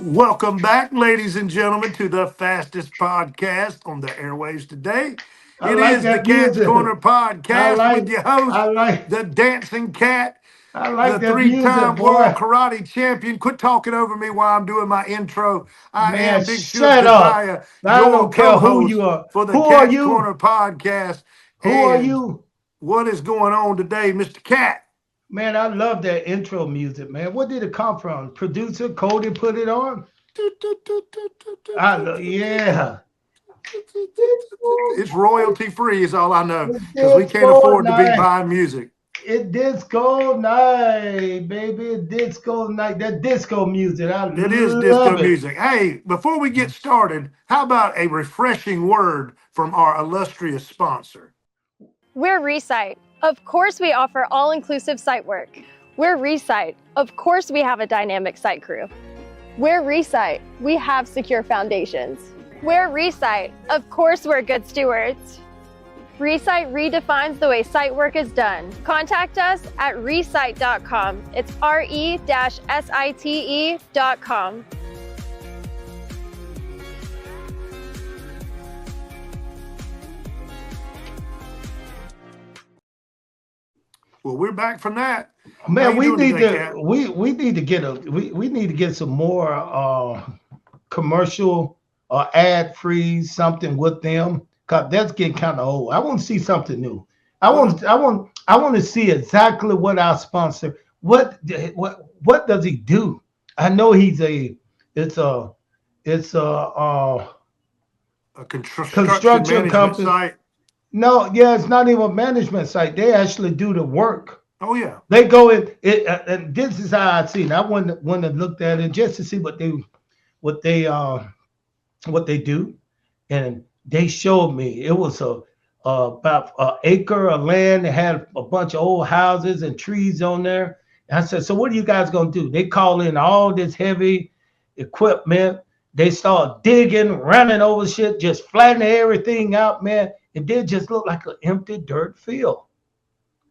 Welcome back, ladies and gentlemen, to the fastest podcast on the airwaves today. I It like is the that Cat's music. Corner I podcast with like, your host, I like, the Dancing Cat, I the like that music, three-time world boy. karate champion. Quit talking over me while I'm doing my intro. I Man, am Big Shug shut up. Keziah, I your don't care who you co-host are. for the Who are Cat's Corner you? podcast. Who are And you? what is going on today, Mr. Cat? Man, I love that intro music, man. Where did it come from? Producer Cody put it on? Yeah. It's royalty free, is all I know, It because we can't disco afford to be night. buying music. It disco night, baby. Disco night. That disco music. I It is disco love it. music. Hey, before we get started, how about a refreshing word from our illustrious sponsor? We're Resite. Of course, we offer all inclusive site work. We're Resite. Of course, we have a dynamic site crew. We're Resite. We have secure foundations. We're Resite. Of course, we're good stewards. Resite redefines the way site work is done. Contact us at resite.com. It's re-site.com. Well, we're back from that. How Man, you we doing need today, to Cat? we need to get we need to get some more commercial or ad free something with them because that's getting kind of old. I want to see something new. I want to see exactly what our sponsor what does he do? I know he's a it's a it's A construction construction management company. site. No, yeah, it's not even a management site. They actually do the work. Oh, yeah. They go in it, and this is how I see it. I want to look at it just to see what they what they do, and they showed me it was a about an acre of land that had a bunch of old houses and trees on there. And I said, so what are you guys gonna do? They call in all this heavy equipment. They start digging, running over shit, just flattening everything out, man. It did just look like an empty dirt field.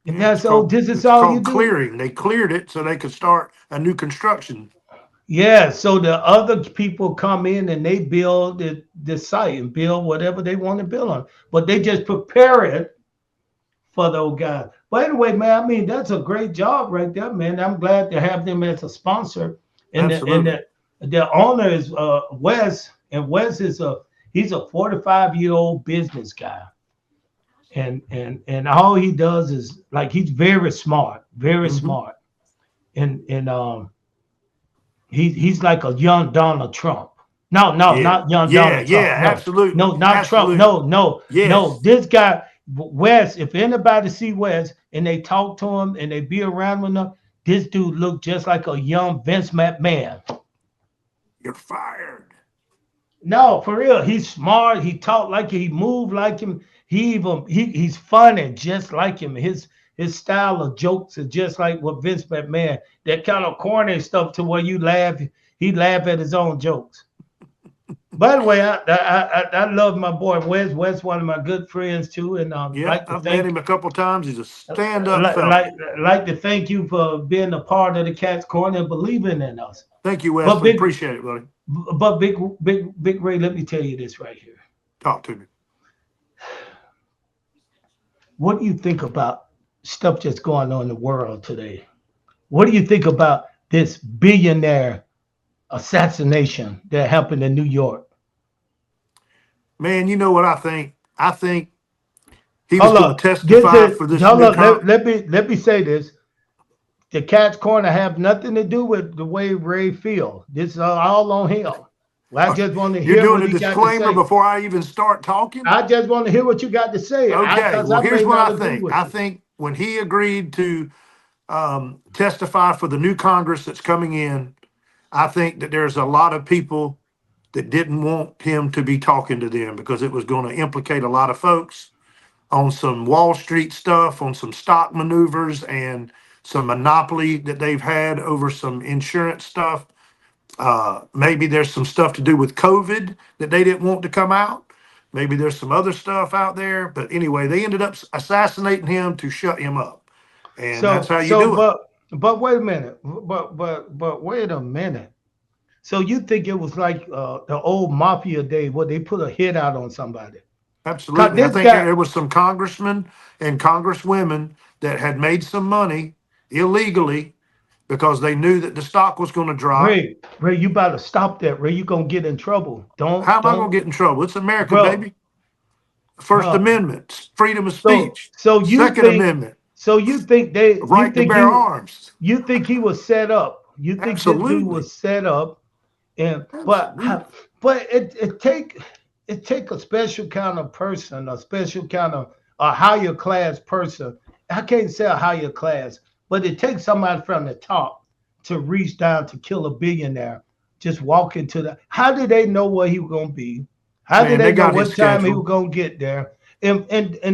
And Yeah, that's all. This is it's all you called do. clearing. They cleared it so they could start a new construction. Yeah, so the other people come in and they build the site and build whatever they want to build on, but they just prepare it for those guys. But anyway, man, I mean that's a great job right there, man. I'm glad to have them as a sponsor, and Absolutely. the owner is Wes, and Wes is he's a 45-year-old business guy, and all he does is like he's very Hmm. smart, and he's like a young Donald Trump. No, no, Yeah. not young Yeah. Donald Trump. Yeah. No, no, Absolutely. not Trump. Absolutely. No, no, no. Yes. This guy, Wes. If anybody see Wes and they talk to him and they be around with him, this dude look just like a young Vince McMahon. You're fired. No, for real. He's smart. He talk like he move like him. He's funny just like him. His style of jokes is just like what Vince McMahon. That kind of corny stuff to where you laugh. He laugh at his own jokes. By the way, I love my boy Wes. Wes, one of my good friends too, and Yep. I've met him a couple times. He's a stand-up like, fella. like like to thank you for being a part of the Cat's Corner and believing in us. Thank you, But Wesley. big, Appreciate it, buddy. but big Ray, let me tell you this right here. Talk to me. What do you think about stuff that's going on in the world today? What do you think about this billionaire assassination that happened in New York? Man, you know what I think? I think he was Hold going to up. This testify is for this hold new up. con. Let me say this. The Cat's Corner have nothing to do with the way Ray feels. This is all on him. Well, I just want to You're hear doing what a he got to disclaimer say. before I even start talking? I just want to hear what you got to say. Okay. Because Well, I here's may what not I agree think. with I you. think when he agreed to testify for the new Congress that's coming in, I think that there's a lot of people that didn't want him to be talking to them because it was going to implicate a lot of folks on some Wall Street stuff, on some stock maneuvers, and some monopoly that they've had over some insurance stuff. Maybe there's some stuff to do with COVID that they didn't want to come out. Maybe there's some other stuff out there. But anyway, they ended up assassinating him to shut him up. And that's So how you so do it. but wait a minute. But wait a minute. So you think it was like the old mafia day where they put a hit out on somebody? Cause Absolutely. I this think guy, there was some congressmen and congresswomen that had made some money illegally because they knew that the stock was going to drop. Ray, you better stop that. Ray, you gonna get in trouble. How am I going Don't, to get in trouble? It's America, bro, baby. First bro. Amendment, freedom of So, speech. so you Second think, Amendment, so you think they, right to bear arms. you think he was set up? You think this dude Absolutely. was set up? And Absolutely. but it take a special kind of person, a special kind of a higher class person. I can't say a higher class, but it takes somebody from the top to reach down to kill a billionaire. Just walk into the. How did they know where he was gonna be? How did Man, they they know got his what time he was schedule. gonna get there? And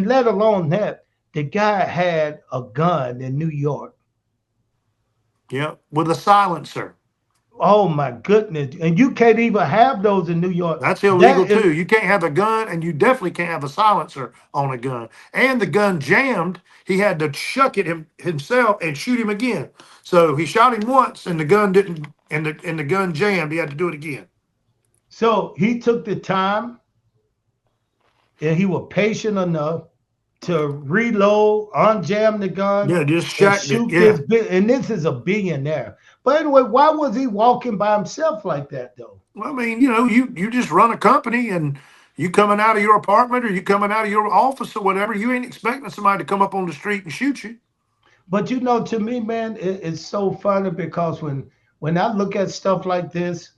let alone that, the guy had a gun in New York. Yeah, with a silencer. Oh my goodness! And you can't even have those in New York. That's illegal That is too. You can't have a gun, and you definitely can't have a silencer on a gun. And the gun jammed. He had to chuck it himself and shoot him again. So he shot him once, and the gun didn't, and the gun jammed. He had to do it again. so he took the time and he was patient enough to reload, unjam the gun, Yeah, just and shacked it. shoot this Yeah. bit. And this is a billionaire. But anyway, why was he walking by himself like that though? Well, I mean, you just run a company, and you coming out of your apartment or you coming out of your office or whatever. You ain't expecting somebody to come up on the street and shoot you. But to me, man, it's so funny because when I look at stuff like this,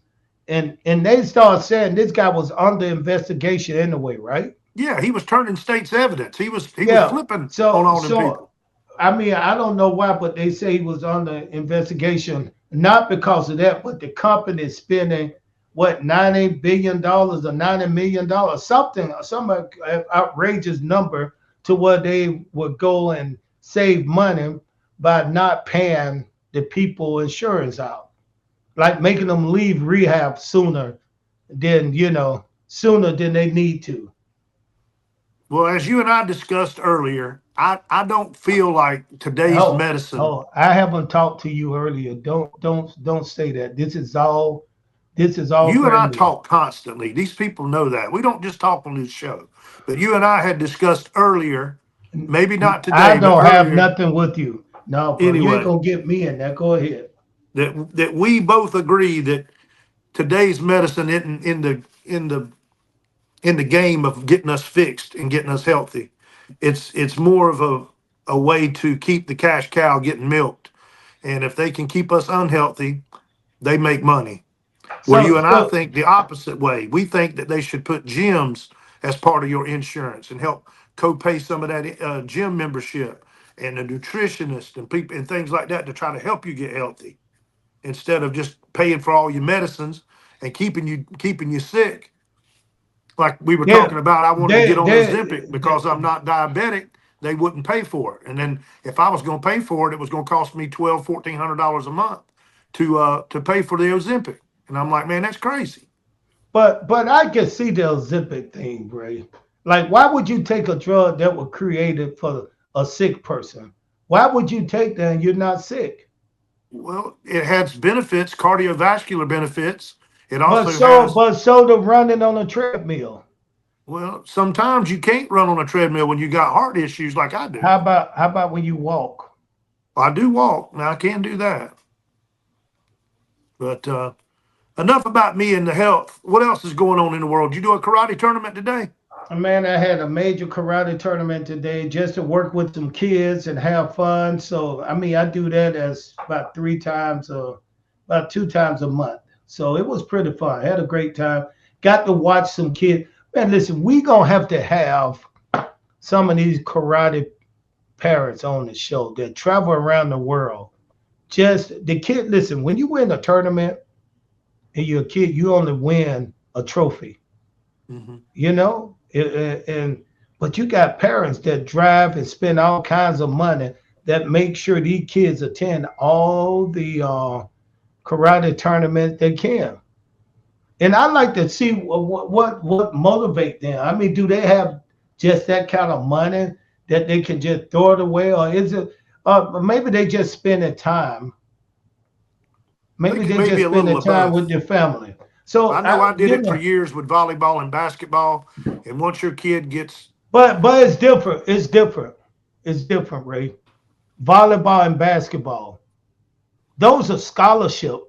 and they start saying this guy was under investigation anyway, right? Yeah, he was turning state's evidence. He was Yeah. flipping on So all them so people. I mean, I don't know why, but they say he was under investigation, not because of that, but the company is spending what $90 billion or $90 million, some outrageous number to where they would go and save money by not paying the people insurance out, like making them leave rehab sooner than they need to. Well, as you and I discussed earlier, I don't feel like today's Oh, medicine. oh, I haven't talked to you earlier. Don't say that. This is all You and brand I new. talk constantly. These people know that. We don't just talk on this show. But you and I had discussed earlier, maybe not I today, but don't have earlier nothing with you. No, bro, you ain't anyway, gonna get me in there. Go ahead. that we both agree that today's medicine isn't in the game of getting us fixed and getting us healthy. It's more of a way to keep the cash cow getting milked. And if they can keep us unhealthy, they make money. Where So you and I so think the opposite way. We think that they should put gyms as part of your insurance and help co-pay some of that gym membership and the nutritionist and people and things like that to try to help you get healthy instead of just paying for all your medicines and keeping you sick. Like we were they talking about, I wanted to get on Ozempic they because I'm not diabetic. They wouldn't pay for it, and then if I was going to pay for it, it was going to cost me $1,200-$1,400 a month to pay for the Ozempic. And I'm like, man, that's crazy. but I can see the Ozempic thing, Ray. Like, why would you take a drug that was created for a sick person? Why would you take that and you're not sick? Well, it has benefits, cardiovascular benefits. It But also so has, but so the running on a treadmill. well, sometimes you can't run on a treadmill when you got heart issues like I do. How about when you walk? I do walk. Now I can do that. But enough about me and the health. What else is going on in the world? You do a karate tournament today? Man, I had a major karate tournament today just to work with some kids and have fun. So, I mean, I do that as about about 2 times a month. So it was pretty fun. I had a great time. Got to watch some kids. Man, listen, we gonna have to have some of these karate parents on the show that travel around the world. Just the kid, listen, when you win a tournament and you're a kid, you only win a trophy. Hmm. you know and but you got parents that drive and spend all kinds of money that make sure these kids attend all the karate tournaments they can. And I like to see what motivate them. I mean, do they have just that kind of money that they can just throw it away, or is it maybe they just spending time, Maybe they maybe just a little spending of time both. with their family. So I know I did you it for know, years with volleyball and basketball. And once your kid gets, but it's different. It's different. It's different, Ray. Volleyball and basketball. Those are scholarship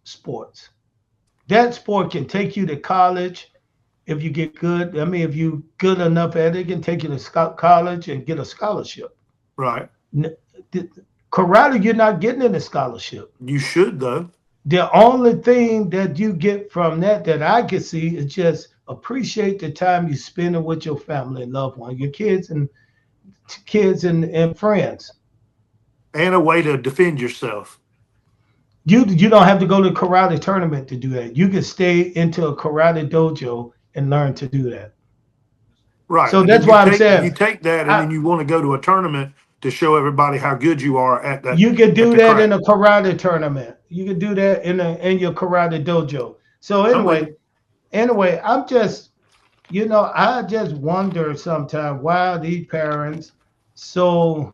sports. That sport can take you to college if you get good. I mean, if you good enough at it, it can take you to college and get a scholarship. right. Karate, you're not getting in a scholarship. You should, though. The only thing that you get from that I can see is just appreciate the time you spend with your family and loved ones, your kids and friends. And a way to defend yourself. You don't have to go to a karate tournament to do that. You can stay into a karate dojo and learn to do that. Right. So And then that's why I'm you saying take that and then you want to go to a tournament to show everybody how good you are at that you can at do the that in a craft. karate tournament. You can do that in your karate dojo. So I'm with you. anyway, I'm just I just wonder sometimes why these parents so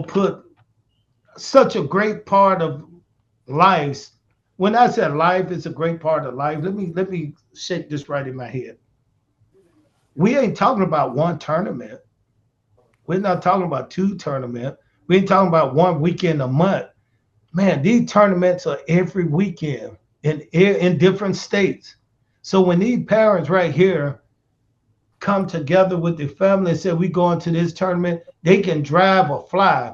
put such a great part of life. When I said life is a great part of life, let me shake this right in my head. We ain't talking about one tournament. We're not talking about two tournaments. We ain't talking about one weekend a month. Man, these tournaments are every weekend in different states. So when these parents right here come together with their family and say we going to this tournament, they can drive or fly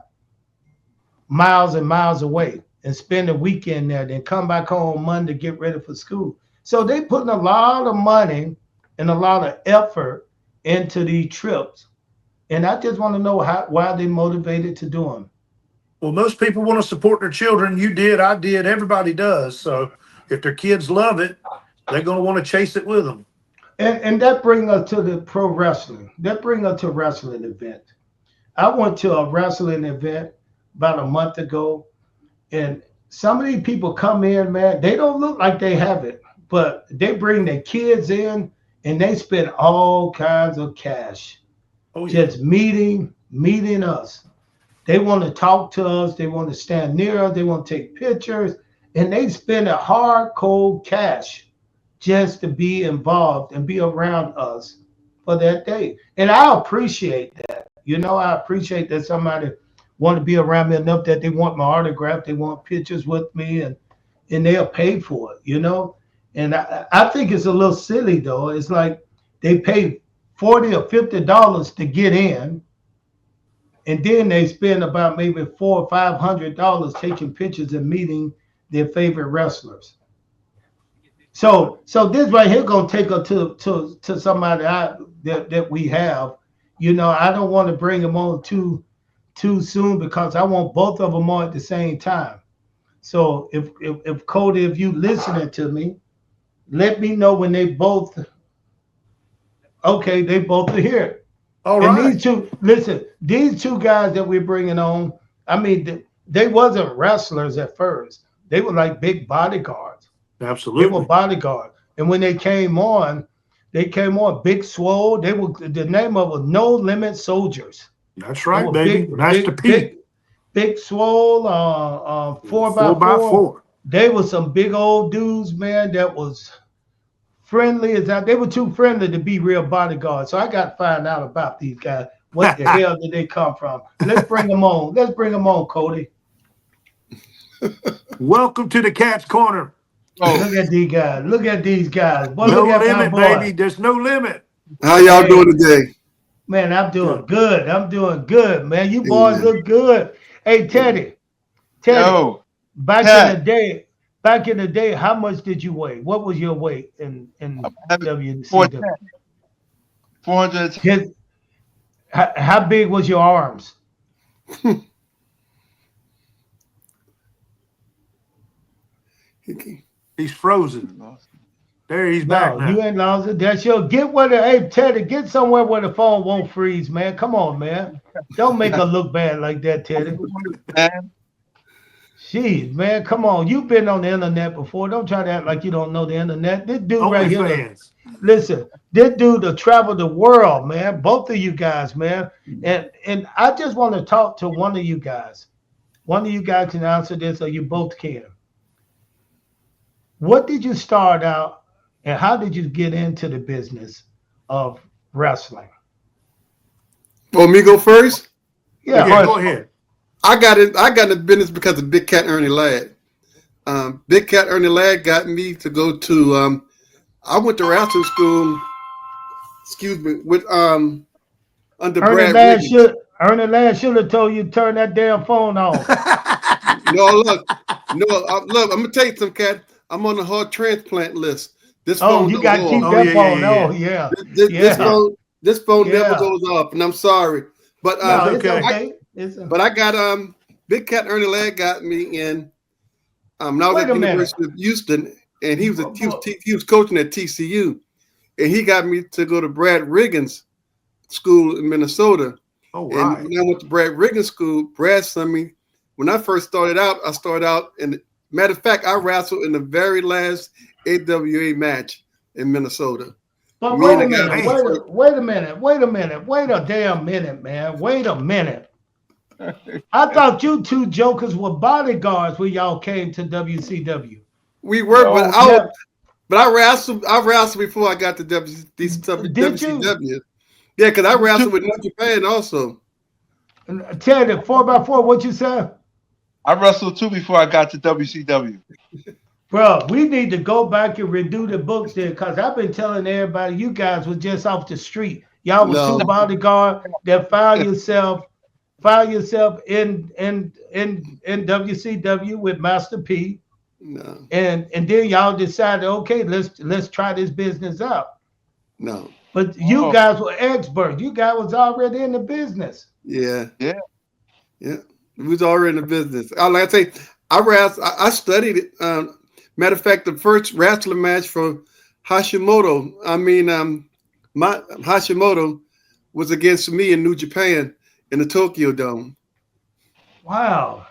miles and miles away and spend a weekend there, then come back home Monday to get ready for school. So they putting a lot of money and a lot of effort into these trips. And I just want to know why they motivated to do them. Well, most people want to support their children. You did, I did, everybody does. So if their kids love it, they're going to want to chase it with them. And that brings us to the pro wrestling. That brings us to wrestling event. I went to a wrestling event about a month ago, and some of these people come in, man, they don't look like they have it, but they bring their kids in and they spend all kinds of cash Oh, yeah. just meeting us. They want to talk to us. They want to stand near us. They want to take pictures, and they spend a hard, cold cash just to be involved and be around us for that day. And I appreciate that. I appreciate that somebody want to be around me enough that they want my autograph, they want pictures with me, and they'll pay for it. And I think it's a little silly though. It's like they pay $40 or $50 to get in, and then they spend about maybe $400 or $500 taking pictures and meeting their favorite wrestlers. So this right here gonna take her to somebody that we have. I don't want to bring them on too soon because I want both of them on at the same time. So if Cody, if you listening to me, let me know when they both they both are here. All And right. these two guys that we're bringing on, I mean, they wasn't wrestlers at first. They were like big bodyguards. They were Absolutely. bodyguards. And when they came on Big Swoll. The name of it was No Limit Soldiers. That's They right, were baby. Master P. big Swoll, 4x4. 4x4. They were some big old dudes, man, that was friendly as that. They were too friendly to be real bodyguards. So I got to find out about these guys. What the hell did they come from? Let's bring them on. Let's bring them on, Cody. Welcome to the Cat's Corner. Look at these guys. Look at these guys. Boy, No look at my limit, boy. baby. There's no limit. How y'all doing today? Man, I'm doing good. I'm doing good, man. You boys look good. Hey, Teddy. Yo, Back Ted. in the day, how much did you weigh? What was your weight in WCW? 410. How big was your arms? He's frozen. There, he's back now. You ain't lost it. That's your hey Teddy, get somewhere where the phone won't freeze, man. Come on, man. Don't make her look bad like that, Teddy. Jeez, man, come on. You've been on the internet before. Don't try to act like you don't know the internet. This dude Only right here. fans. Listen, this dude to travel the world, man. Both of you guys, man. And I just want to talk to one of you guys. One of you guys can answer this, or you both can. What did you start out, and how did you get into the business of wrestling? Want me to go first? Yeah. Yeah, go ahead. I got it. I got in the business because of Big Cat Ernie Ladd. Big Cat Ernie Ladd got me to go to. I went to wrestling school. Excuse me, with under Brad Riggins. Ernie Ladd should have told you to turn that damn phone off. No, look, no, look. I'm gonna tell you something, Cat. I'm on the heart transplant list. This Oh, phone you don't got to go keep off. Oh that yeah, phone. yeah, Oh, yeah. yeah. This Yeah. phone never Yeah. goes off, and I'm sorry. But No, That's it's okay. okay. I got Big Cat Ernie Ladd got me in. When I was Wait at a the minute. University of Houston, and Bu- he was coaching at TCU, and he got me to go to Brad Riggins School in Minnesota. All And right. when I went to Brad Riggins School, Brad sent me. When I first started out, in matter of fact, I wrestled in the very last AWA match in Minnesota. But Me and wait a the guy minute. Man. from first, Wait a minute. Wait a minute. Wait a damn minute, man. Wait a minute. I thought you two jokers were bodyguards when y'all came to WCW. we were, Oh, yeah. but I wrestled before I got to Did you? WCW. Yeah, because I Two, wrestled with New Japan also. Tell the 4x4, what you said? I wrestled too before I got to WCW. Bro, we need to go back and redo the books there because I've been telling everybody you guys was just off the street. Y'all was two No, bodyguard that found yourself in WCW with Master P. no, And then y'all decided, okay, let's try this business out. no. But you Oh, guys were experts. You guys was already in the business. Yeah, yeah. yeah. We was already in the business. Like I say, I studied it. Matter of fact, the first wrestling match for Hashimoto, my Hashimoto was against me in New Japan in the Tokyo Dome. Wow.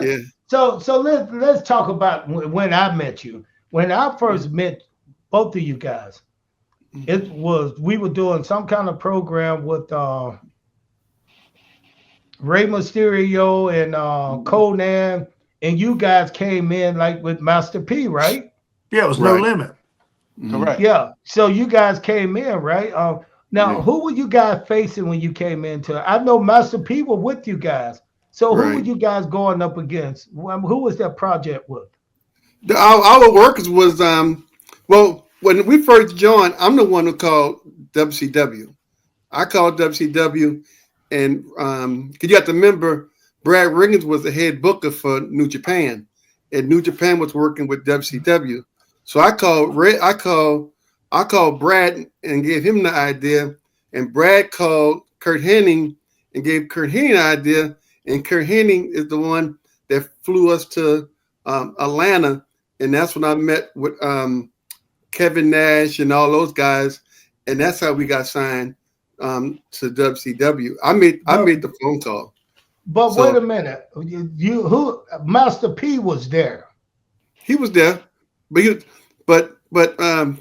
Yeah. So let's talk about when I met you. When I first met both of you guys, it was we were doing some kind of program with Rey Mysterio and Conan, and you guys came in like with Master P, right? Yeah, it was no Right. limit. Correct. Yeah. So you guys came in, right? Now, Yeah. who were you guys facing when you came into it? I know Master P were with you guys. So who were Right. you guys going up against? Who was that project with? Our workers was well, when we first joined, I'm the one who called WCW. I called WCW, and cause you have to remember, Brad Riggins was the head booker for New Japan, and New Japan was working with WCW. So I called Brad and gave him the idea, and Brad called Kurt Hennig and gave Kurt Hennig the idea, and Kurt Hennig is the one that flew us to Atlanta, and that's when I met with Kevin Nash and all those guys, and that's how we got signed to WCW. I made the phone call. But So wait a minute. You who Master P was there. he was there, but I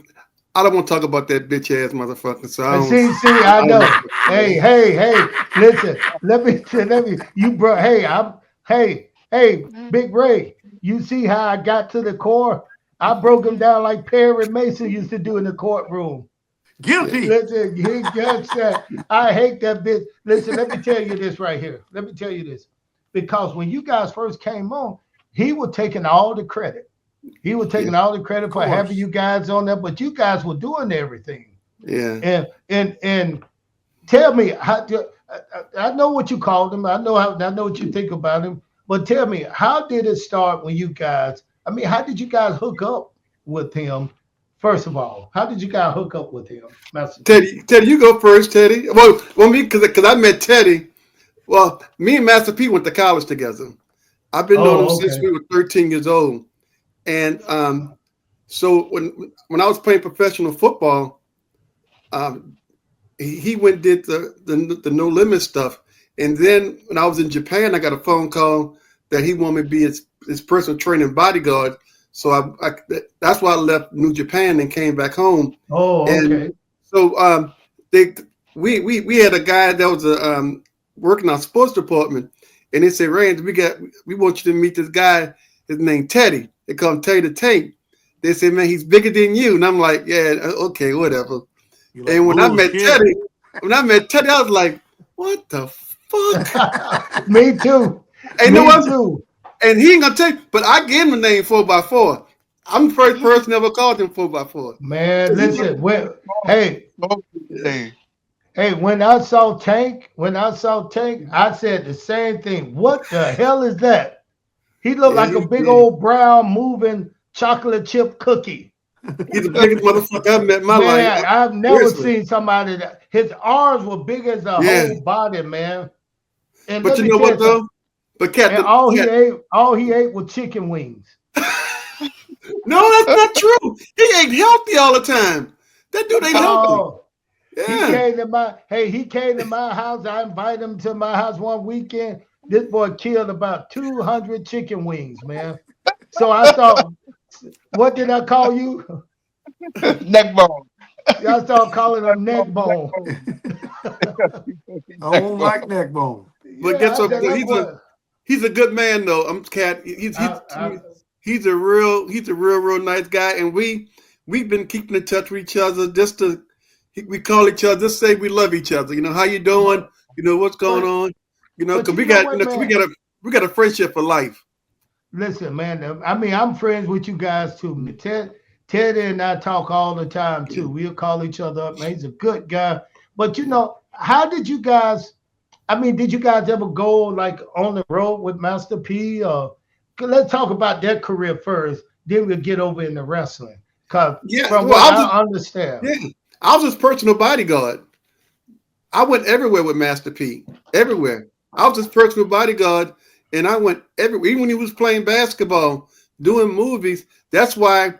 don't want to talk about that bitch ass motherfucker. So I And don't. I I know. don't Hey, listen. Let me. You bro. Hey, Big Ray. You see how I got to the core? I broke him down like Perry Mason used to do in the courtroom. Guilty. Listen, he just said, I hate that bitch. Listen, let me tell you this right here. Let me tell you this. Because when you guys first came on, he was taking all the credit. He was taking all the credit for having you guys on there, but you guys were doing everything. Yeah. And tell me how. I know what you called him. I know what you think about him. But tell me, how did it start when you guys? I mean, how did you guys hook up with him? First of all, how did you guys hook up with him, Master Teddy, you go first, Teddy. Well, me because I met Teddy. Well, me and Master P went to college together. I've been knowing him since we were 13 years old, and so when I was playing professional football, he went and did the no limit stuff, and then when I was in Japan, I got a phone call that he wanted me to be his personal training bodyguard. So that's why I left New Japan and came back home. Oh, okay. And so we had a guy that was working our sports department, and they said, Rand, we want you to meet this guy. His name Teddy. They call him Teddy the Tank. They said, man, he's bigger than you. And I'm like, yeah, okay, whatever. You're And like, when I met "Bullshit." Teddy, I was like, what the fuck? Me too. And Me no one, too. and he ain't gonna tell you, but I gave him the name 4x4. I'm the first person ever called him 4x4. Man, listen. Hey, Hey, when I saw Tank, I said the same thing. What the hell is that? He looked like a big old brown moving chocolate chip cookie. He's the biggest motherfucker I've met in my Man, life. I've never Seriously. seen somebody that his arms were big as the Yeah. whole body, man. And But let you me know tell what something. though? But Captain, And all he ate was chicken wings. no, that's not true. He ain't healthy all the time. That dude ain't healthy. Oh, he Yeah. came to my house. I invited him to my house one weekend. This boy killed about 200 chicken wings, man. So I thought, what did I call you? neck bone. I started calling him neck bone. I don't like neck bone. But Yeah, guess I what? said, Though? that boy. He's a good man though. I'm Cat. He's a real nice guy, and we've been keeping in touch with each other. We call each other, just say we love each other. You know, how you doing? You know what's going on? You know, but because you know what, man? we got a friendship for life. Listen, man. I mean, I'm friends with you guys too. Teddy and I talk all the time too. We'll call each other up, man. He's a good guy. But you know, how did you guys? I mean, did you guys ever go like on the road with Master P? Or let's talk about that career first. Then we'll get over into wrestling. Cause Yeah, from well, what I understand, yeah, I was his personal bodyguard. I went everywhere with Master P. Everywhere. I was his personal bodyguard, and I went everywhere. Even when he was playing basketball, doing movies. That's why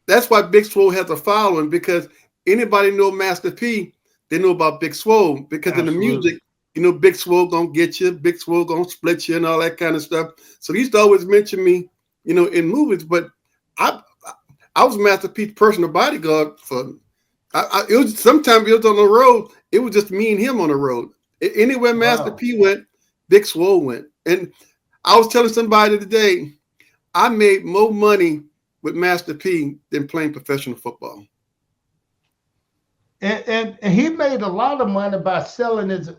Big Swoll has a following, because anybody know Master P, they know about Big Swoll, because in the music, you know, Big Swoll gonna get you, Big Swoll gonna split you, and all that kind of stuff. So he used to always mention me, you know, in movies. But I was Master P's personal bodyguard for. It was sometimes it was on the road. It was just me and him on the road. Anywhere Master P went, Big Swoll went. And I was telling somebody today, I made more money with Master P than playing professional football. and he made a lot of money by selling his.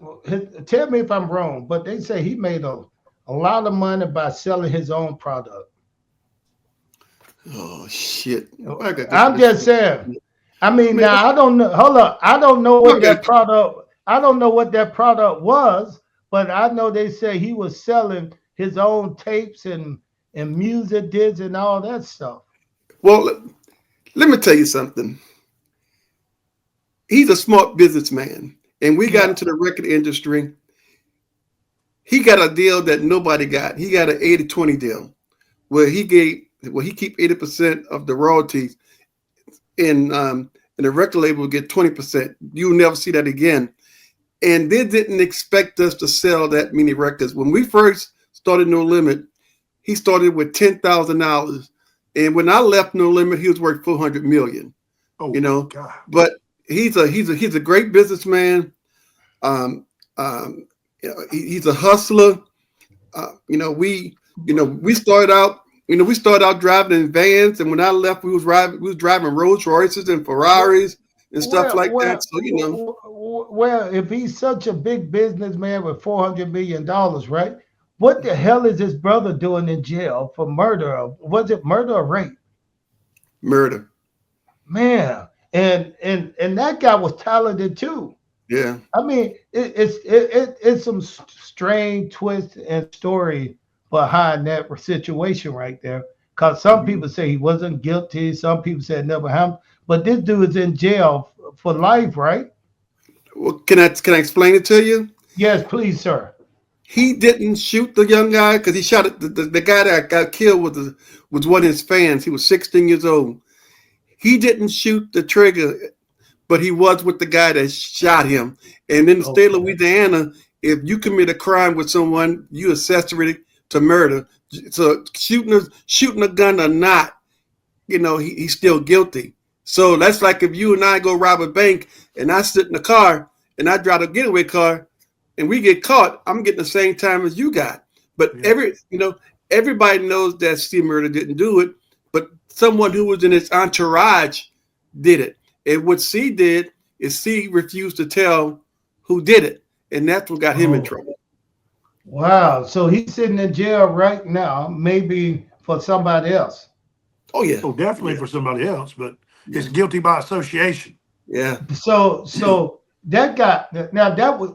Tell me if I'm wrong, but they say he made a lot of money by selling his own product. Oh shit! I'm just saying. I mean, now I don't know. Hold up, I don't know what that product. I don't know what that product was, but I know they say he was selling his own tapes and music discs and all that stuff. Well, let me tell you something. He's a smart businessman, and we got into the record industry. He got a deal that nobody got. He got an 80-20 deal where he keep 80% of the royalties, and the record label will get 20%. You'll never see that again. And they didn't expect us to sell that many records. When we first started No Limit, he started with $10,000. And when I left No Limit, he was worth $400 million. Oh, you know, God. But he's a great businessman. He's a hustler. We started out driving in vans, and when I left, we was driving Rolls Royces and Ferraris and stuff like that. So well, if he's such a big businessman with $400 million, right? What the hell is his brother doing in jail for murder? Was it murder or rape? Murder. Man, and that guy was talented too. Yeah. I mean, it's some strange twist and story behind that situation right there. Because some people say he wasn't guilty, some people said never happened, but this dude is in jail for life, right? Well, can I explain it to you? Yes, please, sir. He didn't shoot the young guy because he shot it. The guy that got killed was one of his fans. He was 16 years old. He didn't shoot the trigger, but he was with the guy that shot him. And in the state of Louisiana, if you commit a crime with someone, you accessory to murder. So shooting a gun or not, he's still guilty. So that's like if you and I go rob a bank and I sit in the car and I drive a getaway car, and we get caught, I'm getting the same time as you got. But everybody knows that Steve Murder didn't do it, but someone who was in his entourage did it. And what C did is C refused to tell who did it, and that's what got him in trouble. Wow. So he's sitting in jail right now, maybe for somebody else. Oh yeah. Oh, definitely for somebody else, but it's guilty by association. Yeah. So that got now that was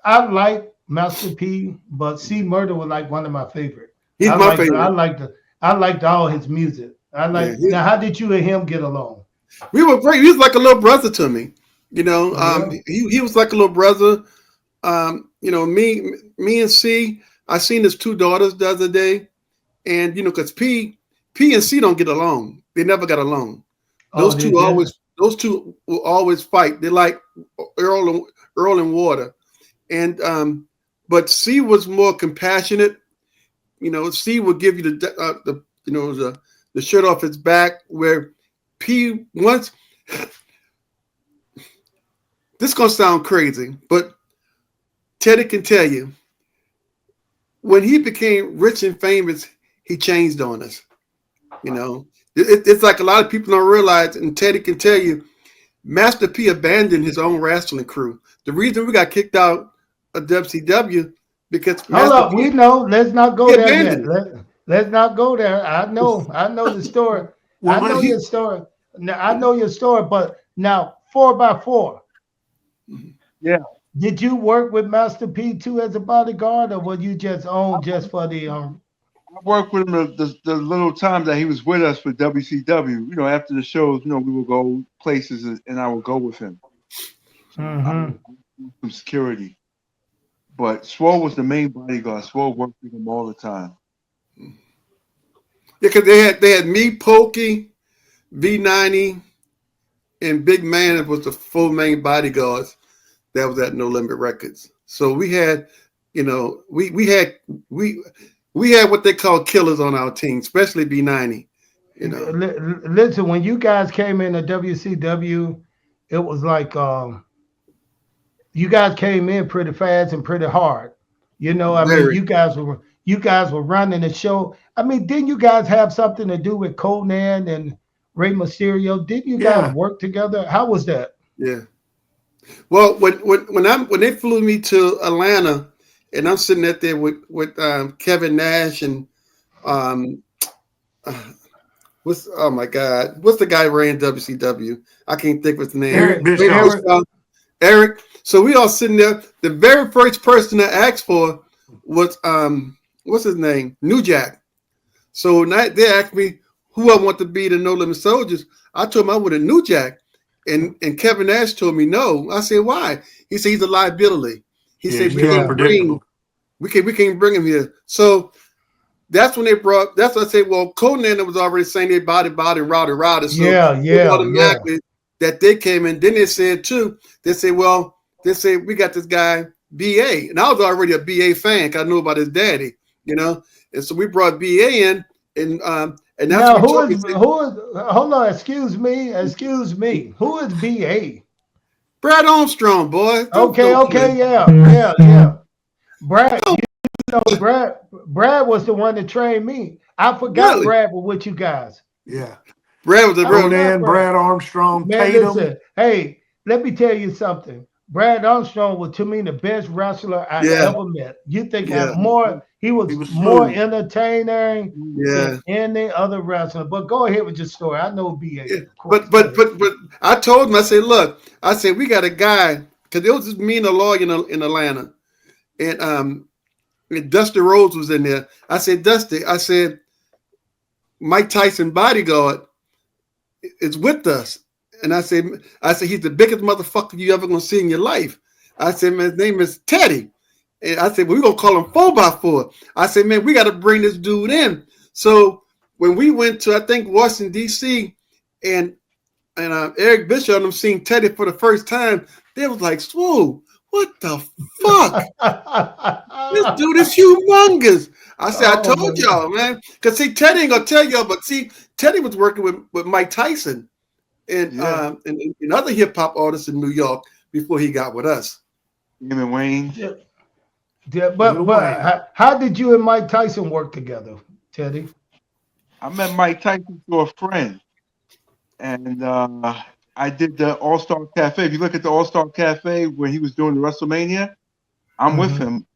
I like Master P, but C Murder was like one of my favorite. He's my favorite. I liked all his music. Now how did you and him get along? We were great. He was like a little brother to me. He was like a little brother. Me and C, I seen his two daughters the other day, and because P and C don't get along. They never got along. Those two will always fight. They're like Earl and Water, and but C was more compassionate. C would give you the shirt off his back. Where P once, this is gonna sound crazy, but Teddy can tell you, when he became rich and famous, he changed on us. It's like a lot of people don't realize, and Teddy can tell you, Master P abandoned his own wrestling crew. The reason we got kicked out of WCW because hold up, we know. Let's not go there yet. Let's not go there. I know the story. I know your story. Now, I know your story, but now 4x4. Yeah. Did you work with Master P too as a bodyguard, or were you just on just for the I worked with him the little time that he was with us with WCW. After the shows, we would go places and I would go with him. Some security. But Swoll was the main bodyguard. Swoll worked with him all the time. Yeah, because they had me, Pokey, V90, and Big Man was the full main bodyguards that was at No Limit Records. So we had, we had what they call killers on our team, especially V90. Listen, when you guys came into WCW, it was like you guys came in pretty fast and pretty hard. You guys were running the show. I mean, didn't you guys have something to do with Conan and Rey Mysterio? Didn't you guys work together? How was that? Yeah. Well, when they flew me to Atlanta, and I'm sitting out there with Kevin Nash and what's the guy who ran WCW? I can't think of his name. Eric. So we all sitting there. The very first person I asked for was what's his name? New Jack. So they asked me who I want to be the No Limit Soldiers. I told them I wanted New Jack. And Kevin Nash told me no. I said, why? He said he's a liability. He said we can't bring him here. So that's when that's what I said. Well, Conan was already saying they body rowdy. So automatically that they came in. Then they said we got this guy BA, and I was already a BA fan because I knew about his daddy, and so we brought BA in, and that's now who is hold on, excuse me. Who is BA? Brad Armstrong, boy. Okay, yeah. Brad was the one that trained me. I forgot Brad was with you guys. Yeah. Brad was the Brad Armstrong, man, Tatum. Listen, hey, let me tell you something. Brad Armstrong was to me the best wrestler I ever met. You think he was more entertaining than any other wrestler. But go ahead with your story. I know BA. Yeah. But I told him, I said, look, we got a guy, because it was just me and a lawyer in Atlanta. And Dusty Rhodes was in there. I said, Dusty, Mike Tyson bodyguard is with us. And I said, he's the biggest motherfucker you ever gonna see in your life. I said, man, his name is Teddy. And I said, well, we're gonna call him 4x4. I said, man, we got to bring this dude in. So when we went to, I think, Washington, D.C., and Eric Bishop and them seeing Teddy for the first time, they was like, Swoll, what the fuck? This dude is humongous. I said, I told y'all, man. Because see, Teddy ain't gonna tell y'all, but see, Teddy was working with Mike Tyson and other hip hop artists in New York before he got with us. Him and Wayne. Yeah, Little but Wayne. how did you and Mike Tyson work together, Teddy? I met Mike Tyson through a friend, and I did the All Star Cafe. If you look at the All Star Cafe where he was doing the WrestleMania, I'm with Hmm. him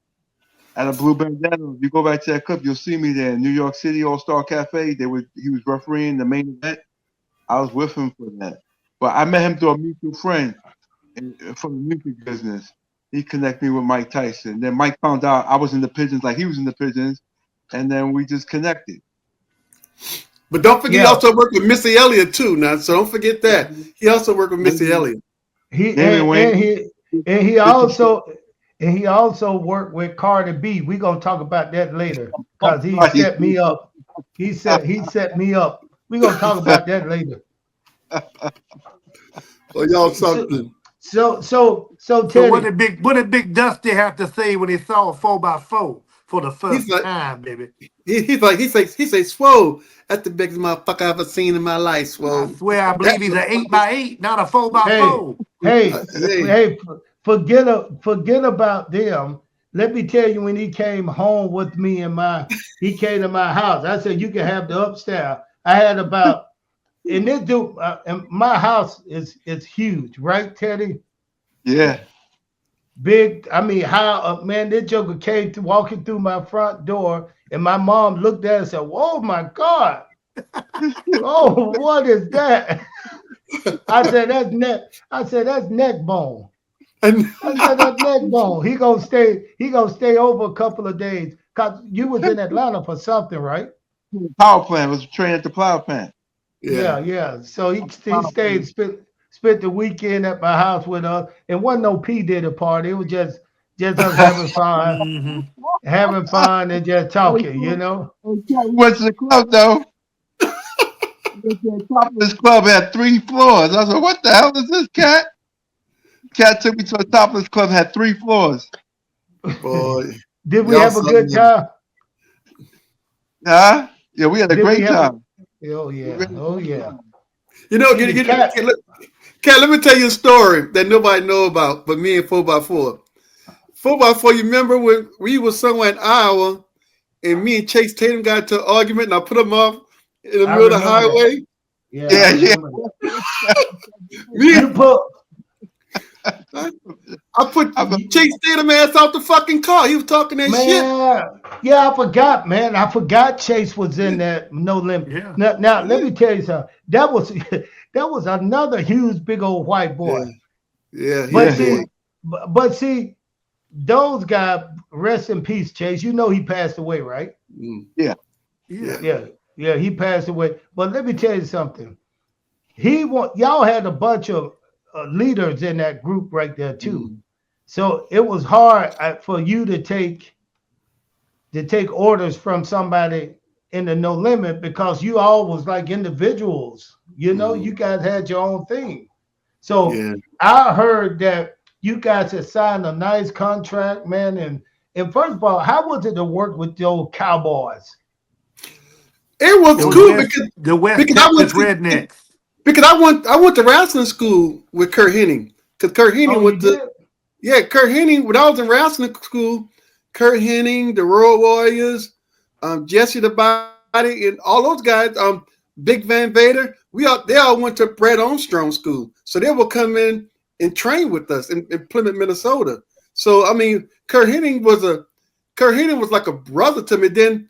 at a blue bandana. If you go back to that clip, you'll see me there in New York City All Star Cafe. He was refereeing the main event. I was with him for that. But I met him through a mutual friend from the music business. He connected me with Mike Tyson. Then Mike found out I was in the pigeons like he was in the pigeons, and then we just connected. But don't forget, he Yeah, also worked with Missy Elliott too. Now, so don't forget that he also worked with Missy David Elliott. he David Wayne. and he also worked with Cardi B. We gonna talk about that later because he set me up. He set me up. We gonna talk about that later. Oh, y'all So something. so So what Teddy, did Big Dusty have to say when he saw a 4x4 for the He's first like, time, baby? he say, Swoll, that's the biggest motherfucker I've ever seen in my life, I Swoll. swear I That believe he's was, an 8x8, not a hey, 4x4. hey, hey, forget about them. Let me tell you, when he came home with me and he came to my house. I said you can have the upstairs. I had about and this dude, and my house is huge, right, Teddy? Yeah. Big. I mean, how man, this joker came to walking through my front door, and my mom looked at it and said, "Oh my God, oh what is that?" I said, "That's neck." I said, "That's neck bone." and I said, "That's neck bone." He gonna stay. He gonna stay over a couple of days. Cause you was in Atlanta for something, right? Power plant was trained at the power plant. yeah, Yeah, yeah. So he Power stayed plant. spent the weekend at my house with us. It wasn't no P Diddy party. It was just us Mm-hmm. having fun and just talking. You know. We went to the club though. We went to the top of this club had 3 floors. I was like, "What the hell is this cat?" Cat took me to the top of this club had 3 floors. boy, Did we y'all have a good something. time? Huh? Yeah, we had a Did we great have a? time. Oh We yeah, had a oh great yeah. time. You know, See the cat. Cat, let me tell you a story that nobody know about, but me and 4x4. 4x4, you remember when we was somewhere in Iowa and me and Chase Tatum got into an argument and I put him off in the I middle of the remember that. highway? Yeah, I Yeah, yeah. remember that. Me, You put I put I remember Chase Tatum ass out the fucking car. He was talking that shit. man. Yeah, I forgot, man. I forgot Chase was in that no limit. Yeah. Now let Yeah, me tell you something. That was that was another huge big old white yeah, boy. yeah, he was But yeah. big. see, but see, those guys, rest in peace, Chase. You know he passed away, right? Mm, Yeah. Yeah. yeah. Yeah, yeah, he passed away. But let me tell you something. Y'all had a bunch of leaders in that group right there too. Mm, So it was hard for you to take orders from somebody in the no limit because you all was like individuals. You know, mm, you guys had your own thing. So yeah. I heard that you guys had signed a nice contract, man. And first of all, how was it to work with the old Cowboys? It was The cool West the West because I Texas went to Rednecks. because I went to wrestling school with Kurt Hennig. Because Kurt Hennig Oh, you went to did? Kurt Hennig, when I was in wrestling school, Kurt Hennig, the Royal Warriors, Jesse the Body, and all those guys, Big Van Vader, they all went to Brad Armstrong School. So they would come in and train with us in Plymouth, Minnesota. So I mean, Kurt Hennig was like a brother to me. Then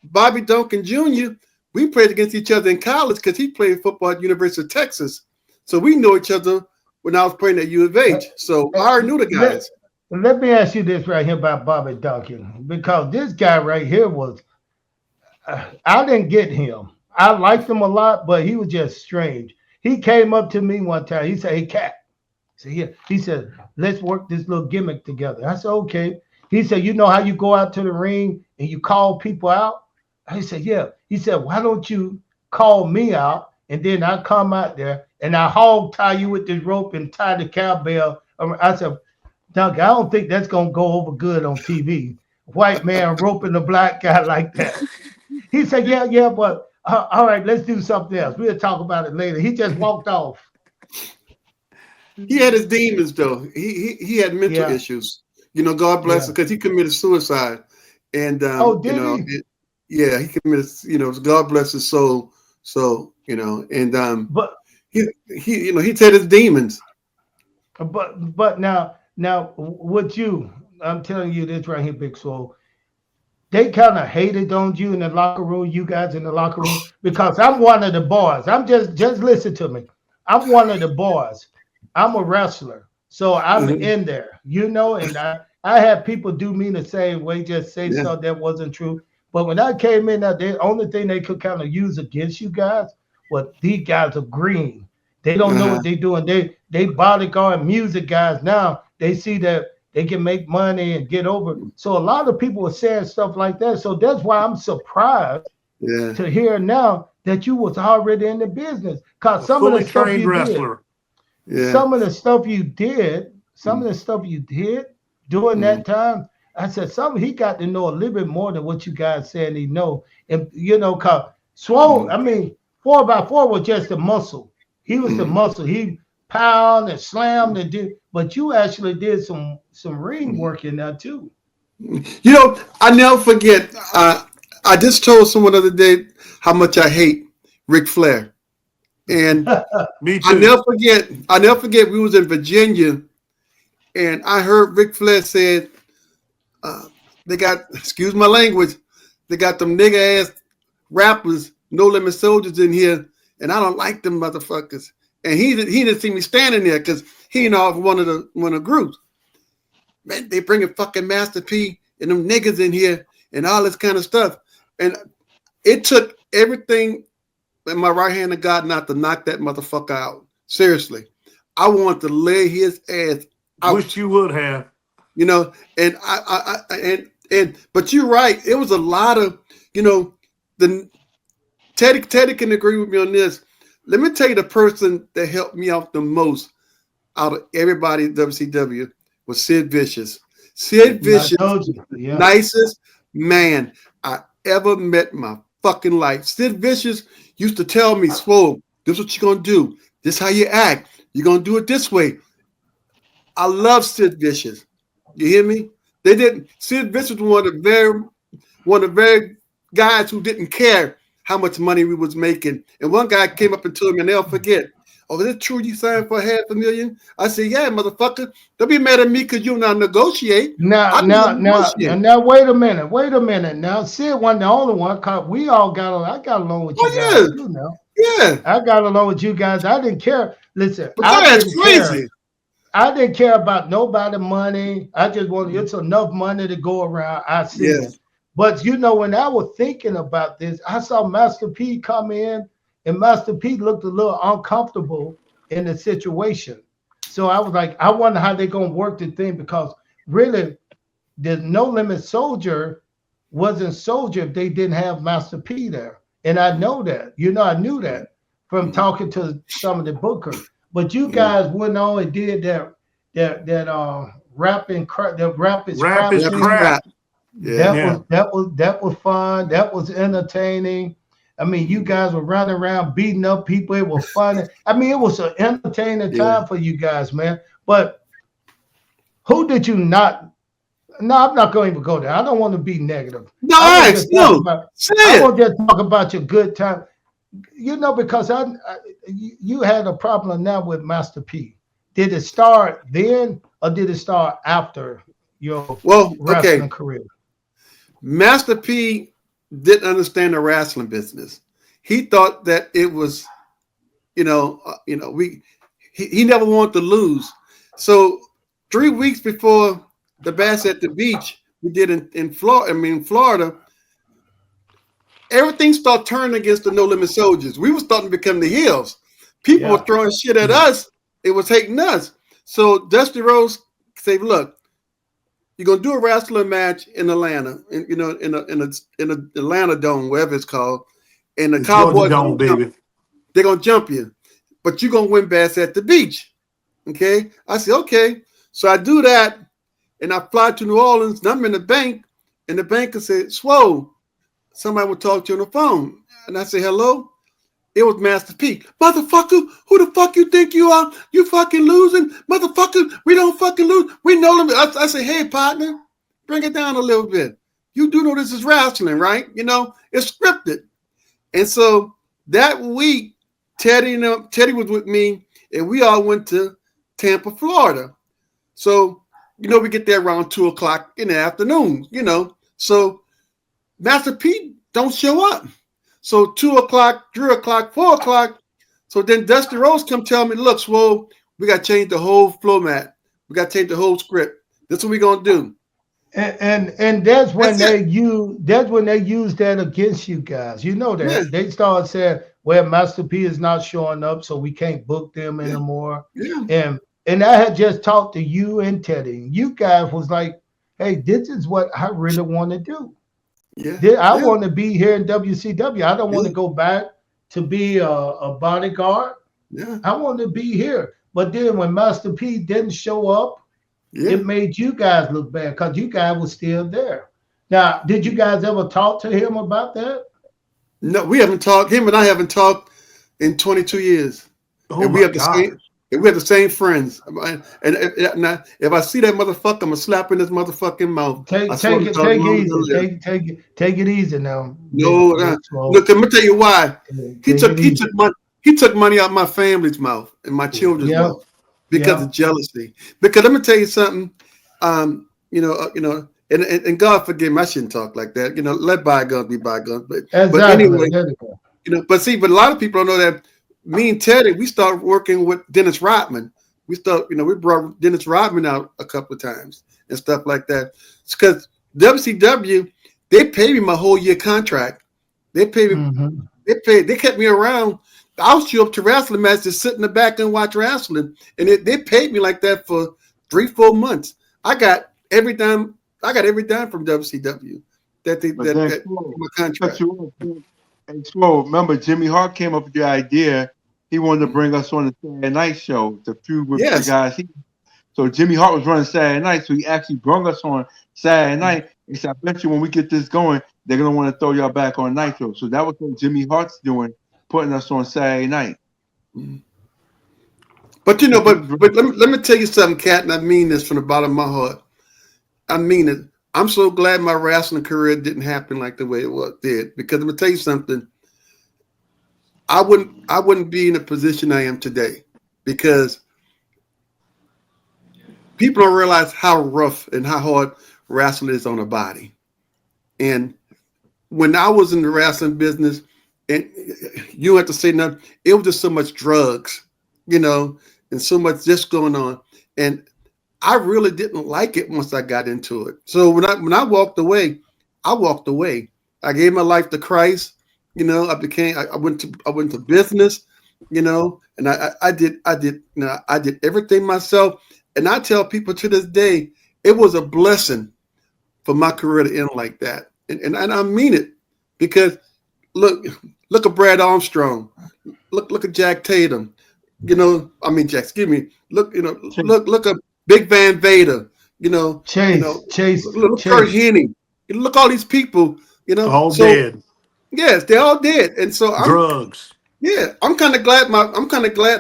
Bobby Duncan Jr., we played against each other in college because he played football at University of Texas. So we know each other when I was playing at U of H. So I already knew the Let, guys. let me ask you this right here about Bobby Duncan, because this guy right here was, I didn't get him. I liked him a lot, but he was just strange. He came up to me one time. He said, "Hey, Cat." So yeah, he said, "Let's work this little gimmick together." I said, "Okay." He said, "You know how you go out to the ring and you call people out?" I said, "Yeah." He said, "Why don't you call me out and then I come out there and I hog tie you with this rope and tie the cowbell?" I said, "Doug, I don't think that's gonna go over good on TV. White man roping a black guy like that." He said, "Yeah, yeah, but all right, let's do something else. We'll talk about it later." He just walked off. He had his demons though. He had mental Yeah, issues. God bless him, because he committed suicide. And Did he? yeah, he committed. God bless his soul. So and But he said his demons. but now with you, I'm telling you this right here, Big Swoll. They kind of hated on you in the locker room, you guys in the locker room, because I'm one of the boys. I'm just listen to me. I'm one of the boys. I'm a wrestler, so I'm Mhm. in there, and I had people do me the same way, just say Yeah. stuff that wasn't true. But when I came in, the only thing they could kind of use against you guys was these guys are green. They don't know Uh-huh. what they're doing. They bodyguard music guys now. They see that they can make money and get over. So a lot of people are saying stuff like that. So that's why I'm surprised Yeah. to hear now that you was already in the business. Cause A some of the fully stuff trained you did, wrestler. Yeah. some of the stuff you did during Mhm. that time, I said he got to know a little bit more than what you guys saying he know. And cause Swoll, Mhm. I mean, 4x4 was just the muscle. He was the Mhm. muscle. He pound and slammed and did, but you actually did some ring work in there too. I never forget. I just told someone the other day how much I hate Ric Flair, and Me I too. never forget. I never forget. We was in Virginia, and I heard Ric Flair said, "They got, excuse my language, they got them nigga ass rappers, No Limit Soldiers in here, and I don't like them motherfuckers." And he didn't see me standing there because he one of the groups. Man, they bringing fucking Master P and them niggas in here and all this kind of stuff. And it took everything in my right hand of God not to knock that motherfucker out. Seriously. I want to lay his ass Wish out. you would have. And but you're right. It was a lot of, the Teddy can agree with me on this. Let me tell you the person that helped me out the most out of everybody at WCW was Sid Vicious. Sid Yeah, I Vicious, told you. Yeah. nicest man I ever met in my fucking life. Sid Vicious used to tell me, Swoll, this is what you're gonna do. This is how you act. You're gonna do it this way. I love Sid Vicious. You hear me? They didn't. Sid Vicious was one of the very guys who didn't care how much money we was making. And one guy came up and told me, and they'll forget, "Oh, is it true you signed for $500,000?" I said, "Yeah, motherfucker. Don't be mad at me because you not negotiate. Now, I now, didn't now, negotiate." now, wait a minute. Wait a minute. Now, Sid wasn't the only one. Cause we all got along. I got along with you guys Oh too. Now, yeah, yeah. I got along with you guys. I didn't care. Listen, But I that's didn't care. crazy. I didn't care about nobody money. I just wanted it's enough money to go around. I said, Yes. but when I was thinking about this, I saw Master P come in, and Master P looked a little uncomfortable in the situation. So I was like, I wonder how they're gonna work the thing because really, the No Limit Soldier wasn't Soldier if they didn't have Master P there, and I know that. I knew that from Mhm. talking to some of the bookers. But you Mhm. guys went on and did that rapping crap, that rap is Rap crap is Rap is thing. crap. crap. Yeah. Yeah. That was fun. That was entertaining. I mean, you guys were running around beating up people. It was fun. I mean, it was an entertaining Yeah. time for you guys, man. But who did you not? No, I'm not going to even go there. I don't want to be negative. No, I want to Alex, just talk no. about. Say I it. want to just talk about your good time. Because you had a problem now with Master P. Did it start then, or did it start after your Well, okay. wrestling career? Master P didn't understand the wrestling business. He thought that it was, he never wanted to lose. So 3 weeks before the Bass at the Beach we did in Florida, Florida, everything started turning against the No Limit Soldiers. We were starting to become the heels. People were Yeah. throwing shit at us. It was hating us. So Dusty Rhodes said, "Look, you're gonna do a wrestling match in Atlanta, in a Atlanta Dome, wherever it's called, and the The Georgia Cowboys Dome, baby. they're gonna jump you, but you're gonna win Bass at the Beach." Okay, I said okay. So I do that, and I fly to New Orleans, and I'm in the bank, and the banker said, "Swoll, somebody will talk to you on the phone," and I say, "Hello." It was Master P. Motherfucker, who the fuck you think you are? You fucking losing? Motherfucker, we don't fucking lose. We know them. I say, hey, partner, bring it down a little bit. You do know this is wrestling, right? You know, it's scripted. And so that week, Teddy was with me, and we all went to Tampa, Florida. So, you know, we get there around 2 o'clock in the afternoon, you know. So Master P don't show up. So 2 o'clock, 3 o'clock, 4 o'clock. So then Dusty Rose come tell me, look, Swoll, we got to change the whole floor mat. We got to change the whole script. That's what we're going to do. And that's when they use that against you guys. You know that. Yeah. They started saying, well, Master P is not showing up, so we can't book them anymore. Yeah. And I had just talked to you and Teddy. You guys was like, hey, this is what I really want to do. Yeah. I want to be here in WCW. I don't want to go back to be a bodyguard. Yeah. I want to be here. But then when Master P didn't show up, it made you guys look bad because you guys were still there. Now, did you guys ever talk to him about that? No, we haven't talked. Him and I haven't talked in 22 years. Oh, and we have the same friends. And if I see that motherfucker, I'm gonna slap in his motherfucking mouth. Take it easy now. No, look, I'm gonna tell you why. He took money out of my family's mouth and my children's mouth because of jealousy. Because let me tell you something. And God forgive me, I shouldn't talk like that. You know, let bygones be bygones. But anyway, but a lot of people don't know that. Me and Teddy, we started working with Dennis Rodman. We brought Dennis Rodman out a couple of times and stuff like that. It's because WCW, they paid me my whole year contract. They paid me. They kept me around. I would show up to wrestling matches, sit in the back and watch wrestling, and they paid me like that for 3-4 months. I got every dime from WCW. That my contract. And so remember, Jimmy Hart came up with the idea. He wanted to bring us on the Saturday Night Show to feud with the guys. So Jimmy Hart was running Saturday Night, so he actually brought us on Saturday Night. He said, I bet you when we get this going, they're going to want to throw y'all back on Nitro. So that was what Jimmy Hart's doing, putting us on Saturday Night. But you know, but let me tell you something, Kat, and I mean this from the bottom of my heart. I mean it. I'm so glad my wrestling career didn't happen like the way it did. Because let me tell you something. I wouldn't be in the position I am today because people don't realize how rough and how hard wrestling is on a body. And when I was in the wrestling business, and you have to say nothing, it was just so much drugs, you know, and so much just going on. And I really didn't like it once I got into it. So when I walked away, I walked away. I gave my life to Christ. You know, I went to business, you know, and I did everything myself. And I tell people to this day, it was a blessing for my career to end like that. And I mean it because look at Brad Armstrong. Look at Jack Tatum. You know, I mean Jack, excuse me. Look at Big Van Vader, you know, Chase, look Kurt Hennig. Look all these people, you know, all dead. Yes, they're all dead, and so drugs. Yeah, I'm kind of glad.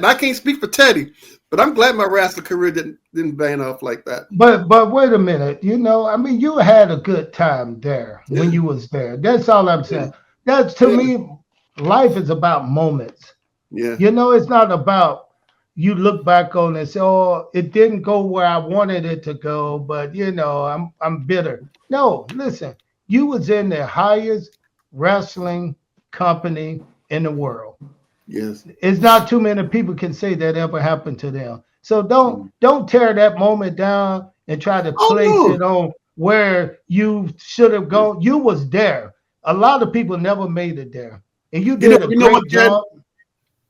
I can't speak for Teddy, but I'm glad my wrestling career didn't ban off like that. But wait a minute, you know, I mean, you had a good time there when you was there. That's all I'm saying. That's to me, life is about moments. Yeah, you know, it's not about you look back on it and say, oh, it didn't go where I wanted it to go, but you know, I'm bitter. No, listen, you was in the highest wrestling company in the world. Yes. It's not too many people can say that ever happened to them. So don't tear that moment down and try to place it on where you should have gone. You was there. A lot of people never made it there. And you did a great job.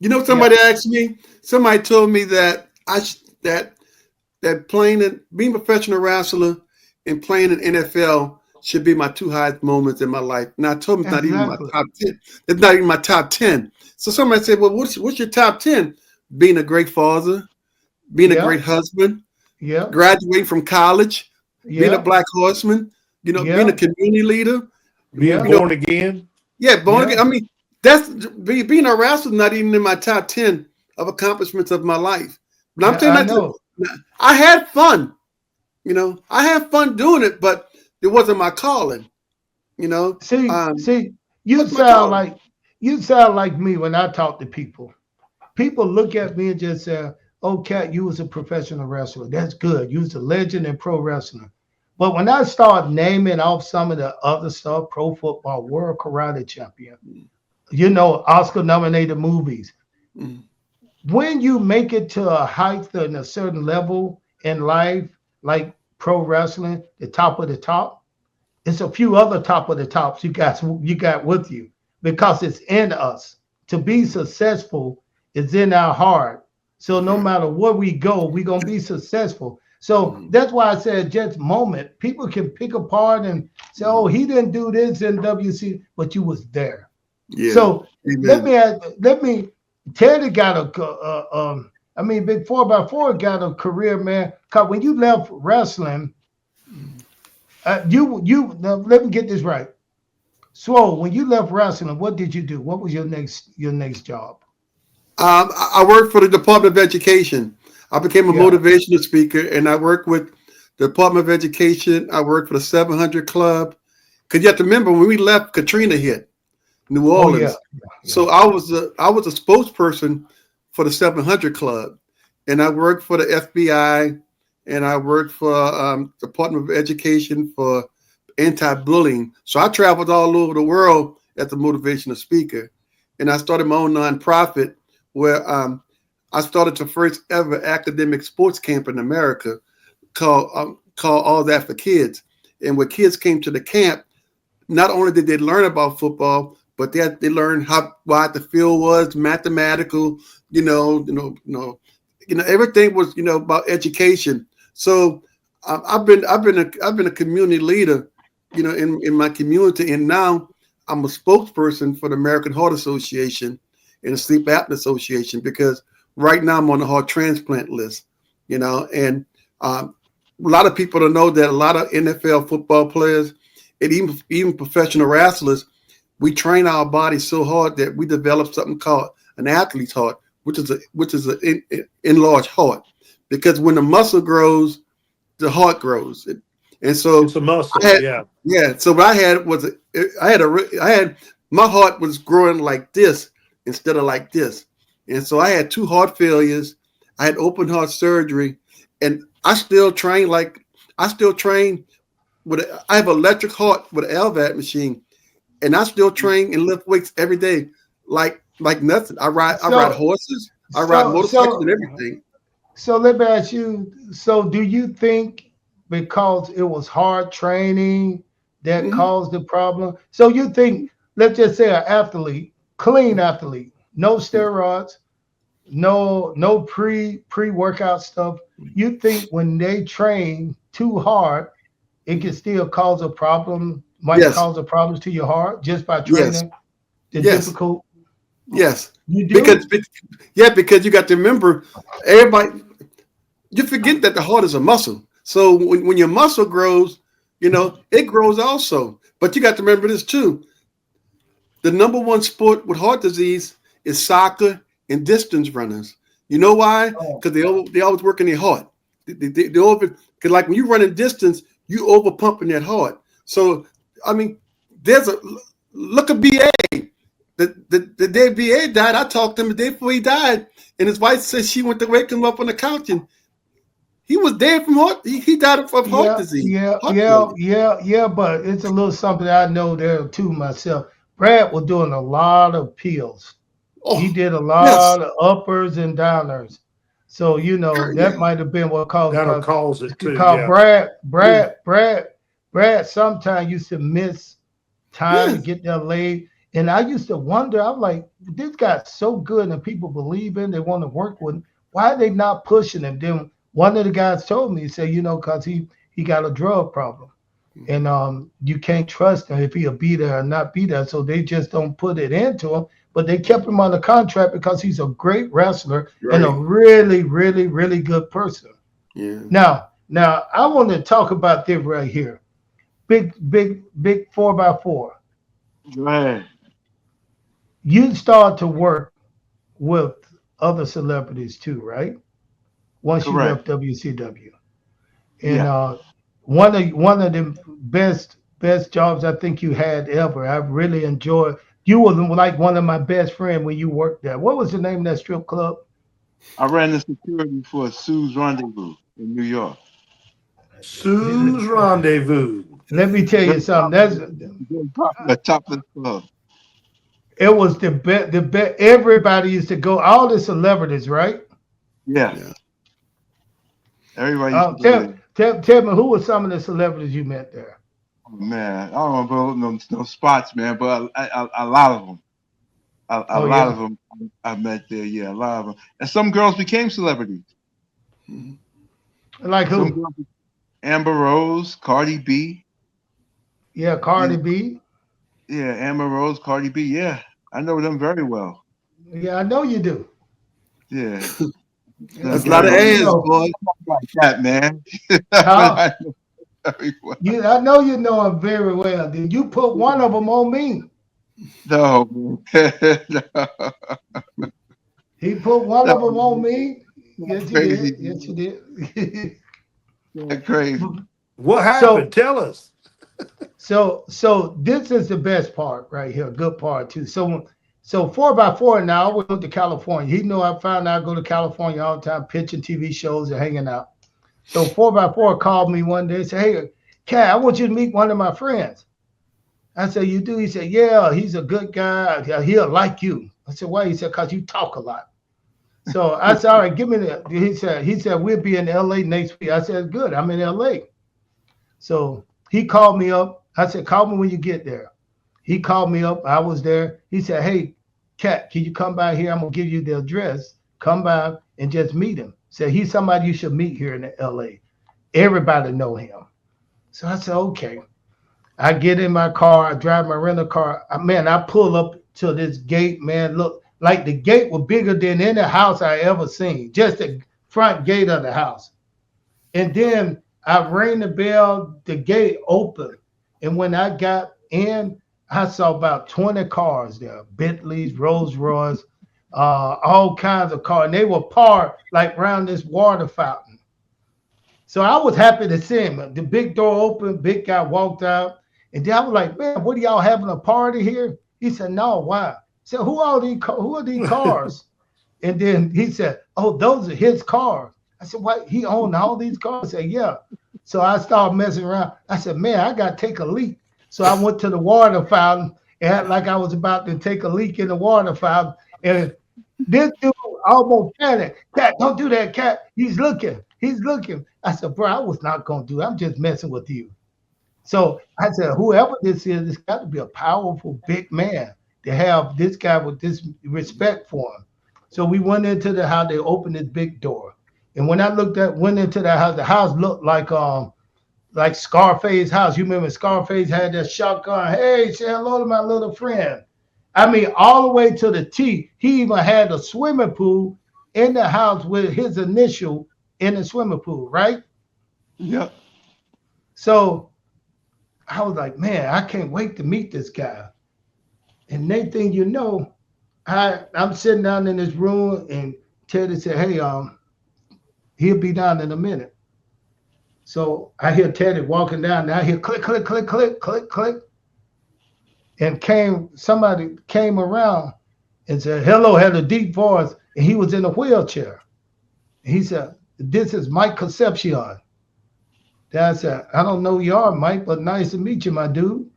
You know, somebody asked me, somebody told me that that playing and being a professional wrestler and playing in NFL should be my two highest moments in my life. And I told them it's not even my top 10. It's not even my top 10. So somebody said, well, what's your top 10? Being a great father, being a great husband, graduating from college, being a black horseman, you know, being a community leader. Being born again. Yeah, born again. I mean, that's being a wrestler. Not even in my top 10 of accomplishments of my life. But I'm Yeah, telling I you, know. I had fun. I had fun doing it, but it wasn't my calling. See, you What's my sound calling? like you sound like me when I talk to people. People look at me and just say, "Oh, Cat, you was a professional wrestler. That's good. You was a legend in pro wrestling." But when I start naming off some of the other stuff, pro football, world karate champion, Oscar nominated movies. Mm, When you make it to a height and a certain level in life, like pro wrestling, the top of the top, it's a few other top of the tops you got with you because it's in us. To be successful is in our heart. So no right. matter where we go, we're gonna be successful. So Mm, that's why I said just moment. People can pick apart and say, "Oh, mm. he didn't do this in WC," but you was there. Yeah. So Amen. let me. Teddy got I mean, Big 4x4 got a career, man. Cause when you left wrestling, now, let me get this right. Swoll, when you left wrestling, what did you do? What was your next job? I worked for the Department of Education. I became a Yeah. motivational speaker, and I worked with the Department of Education. I worked for the 700 Club. Because you have to remember when we left, Katrina hit New Oh yeah. Orleans. Yeah. So I was a spokesperson for the 700 Club, and I worked for the FBI, and I worked for Department of Education for anti-bullying. So I traveled all over the world as a motivational speaker, and I started my own nonprofit where I started the first ever academic sports camp in America called All That for Kids. And when kids came to the camp, not only did they learn about football, but they learned how wide the field was, mathematical, everything was about education. So I've been a community leader, in my community, and now I'm a spokesperson for the American Heart Association and the Sleep Apnea Association because right now I'm on the heart transplant list, and a lot of people don't know that a lot of NFL football players and even professional wrestlers, we train our body so hard that we develop something called an athlete's heart, which is an enlarged heart, because when the muscle grows, the heart grows, and It's so a muscle. I had Yeah. yeah. So what I had was I had my heart was growing like this instead of like this, and so I had two heart failures. I had open heart surgery, and I still train I have an electric heart with an LVAD machine, and I still train and lift weights every day, like nothing. I ride So horses, I ride so motorcycles and so everything. so let me ask you. So do you think because it was hard training that Hmm. caused the problem? So you think, let's just say an athlete, clean athlete, no steroids, no pre-workout stuff. You think when they train too hard, it can still cause a problem, might Yes, cause a problems to your heart just by yes, training the yes, difficult. yes. You Because do? yeah, because you got to remember, everybody, you forget that the heart is a muscle. So when your muscle grows, it grows also. But you got to remember this too. The number one sport with heart disease is soccer and distance runners. You know why? Oh, Because they always work in their heart. They over, because like when you run in distance, you over pumping that heart. So I mean, there's a look at BA. The day BA died, I talked to him the day before he died, and his wife said she went to wake him up on the couch, and he was dead from heart. He died of heart yeah, disease, yeah, heart yeah, failure. yeah, yeah. But it's a little something I know there too myself. Brad was doing a lot of pills. He Oh, did a yes, lot of uppers and downers. So that yeah, might have been what caused That'll because cause it too. because Yeah. Brad sometimes used to miss time to yes, get there late. And I used to wonder, I'm like, this guy's so good and people believe in, they want to work with him. Why are they not pushing him? Then one of the guys told me, he said, because he got a drug problem. And you can't trust him if he'll be there or not be there. So they just don't put it into him. But they kept him on the contract because he's a great wrestler and a right, really, really, really good person. yeah. Now I want to talk about this right here. Big 4x4. Go ahead. you start to work with other celebrities too, right? Once you Correct. left WCW, and Yeah. one of the best jobs I think you had ever. I really enjoyed. You were like one of my best friends when you worked there. What was the name of that strip club? I ran the security for Sue's Rendezvous in New York. Sue's Rendezvous. Let me tell you Very something. popular, very popular topless club. It was the best. The best. Everybody used to go. All the celebrities, right? Yeah. Yeah. Everybody used to Uh, go tell, there. tell me who were some of the celebrities you met there? Oh, man, I don't remember no spots, man, but a lot of them. A Oh lot of yeah, them I met there. Yeah, a lot of them. And some girls became celebrities. Mhm. like Some who? girls, Amber Rose, Cardi B. Yeah, You Cardi know, B. yeah, Amber Rose, Cardi B. Yeah, I know them very well. Yeah, I know you do. Yeah, Yeah, them That's a I lot very of know well. you ass, know. boy. Like that, man. But Huh? I know very well. I know you know him very well. Did you put one of them on me? No, man. No, He put one of no, them on man. me. That's Yes, you crazy, did. Yes, you man. did. That's crazy. What happened? so, Tell us. so this is the best part right here. Good part too. So 4x4 now. I went to California. He knew I found out I go to California all the time, pitching TV shows and hanging out. So 4x4 called me one day and said, "Hey, Cat, I want you to meet one of my friends." I said, "You do?" He said, "Yeah, he's a good guy. Yeah, he'll like you." I said, "Why?" He said, "Because you talk a lot." So I said, "All right, give me the." He said, "We'll be in LA next week." I said, "Good, I'm in LA." So he called me up. I said, "Call me when you get there." He called me up. I was there. He said, "Hey, Cat, can you come by here? I'm gonna give you the address. Come by and just meet him." Said he's somebody you should meet here in LA. Everybody know him. So I said, "Okay." I get in my car, I drive my rental car. Man, I pull up to this gate, man. Look, like the gate was bigger than any house I ever seen. Just the front gate of the house. And then I rang the bell, the gate opened. And when I got in, I saw about 20 cars there, Bentleys, Rolls Royce, all kinds of cars. And they were parked like around this water fountain. So I was happy to see him. The big door opened, big guy walked out. And then I was like, "Man, what are y'all having a party here?" He said, "No, why?" I said, who are these cars? And then he said, "Oh, those are his cars." I said, "What? He owned all these cars?" I said, "Yeah." So I started messing around. I said, "Man, I got to take a leak." So I went to the water fountain and acted like I was about to take a leak in the water fountain. And this dude almost panicked. "Cat, don't do that, Cat. He's looking. He's looking." I said, "Bro, I was not going to do it. I'm just messing with you." So I said, whoever this is, it's got to be a powerful, big man to have this guy with this respect for him. So we went into the house. They opened this big door, and when I went into the house looked like Scarface house. You remember Scarface had that shotgun? "Hey, say hello to my little friend." I mean, all the way to the T. He even had a swimming pool in the house with his initial in the swimming pool, right? Yep. So I was like, "Man, I can't wait to meet this guy." And next thing you know, I'm sitting down in this room, and Teddy said, "Hey, he'll be down in a minute." So I hear Teddy walking down, and I hear click, click, click, click, click, click, and somebody came around and said, "Hello," had a deep voice, and he was in a wheelchair. And he said, "This is Mike Concepcion." Then I said, "I don't know who you are, Mike, but nice to meet you, my dude."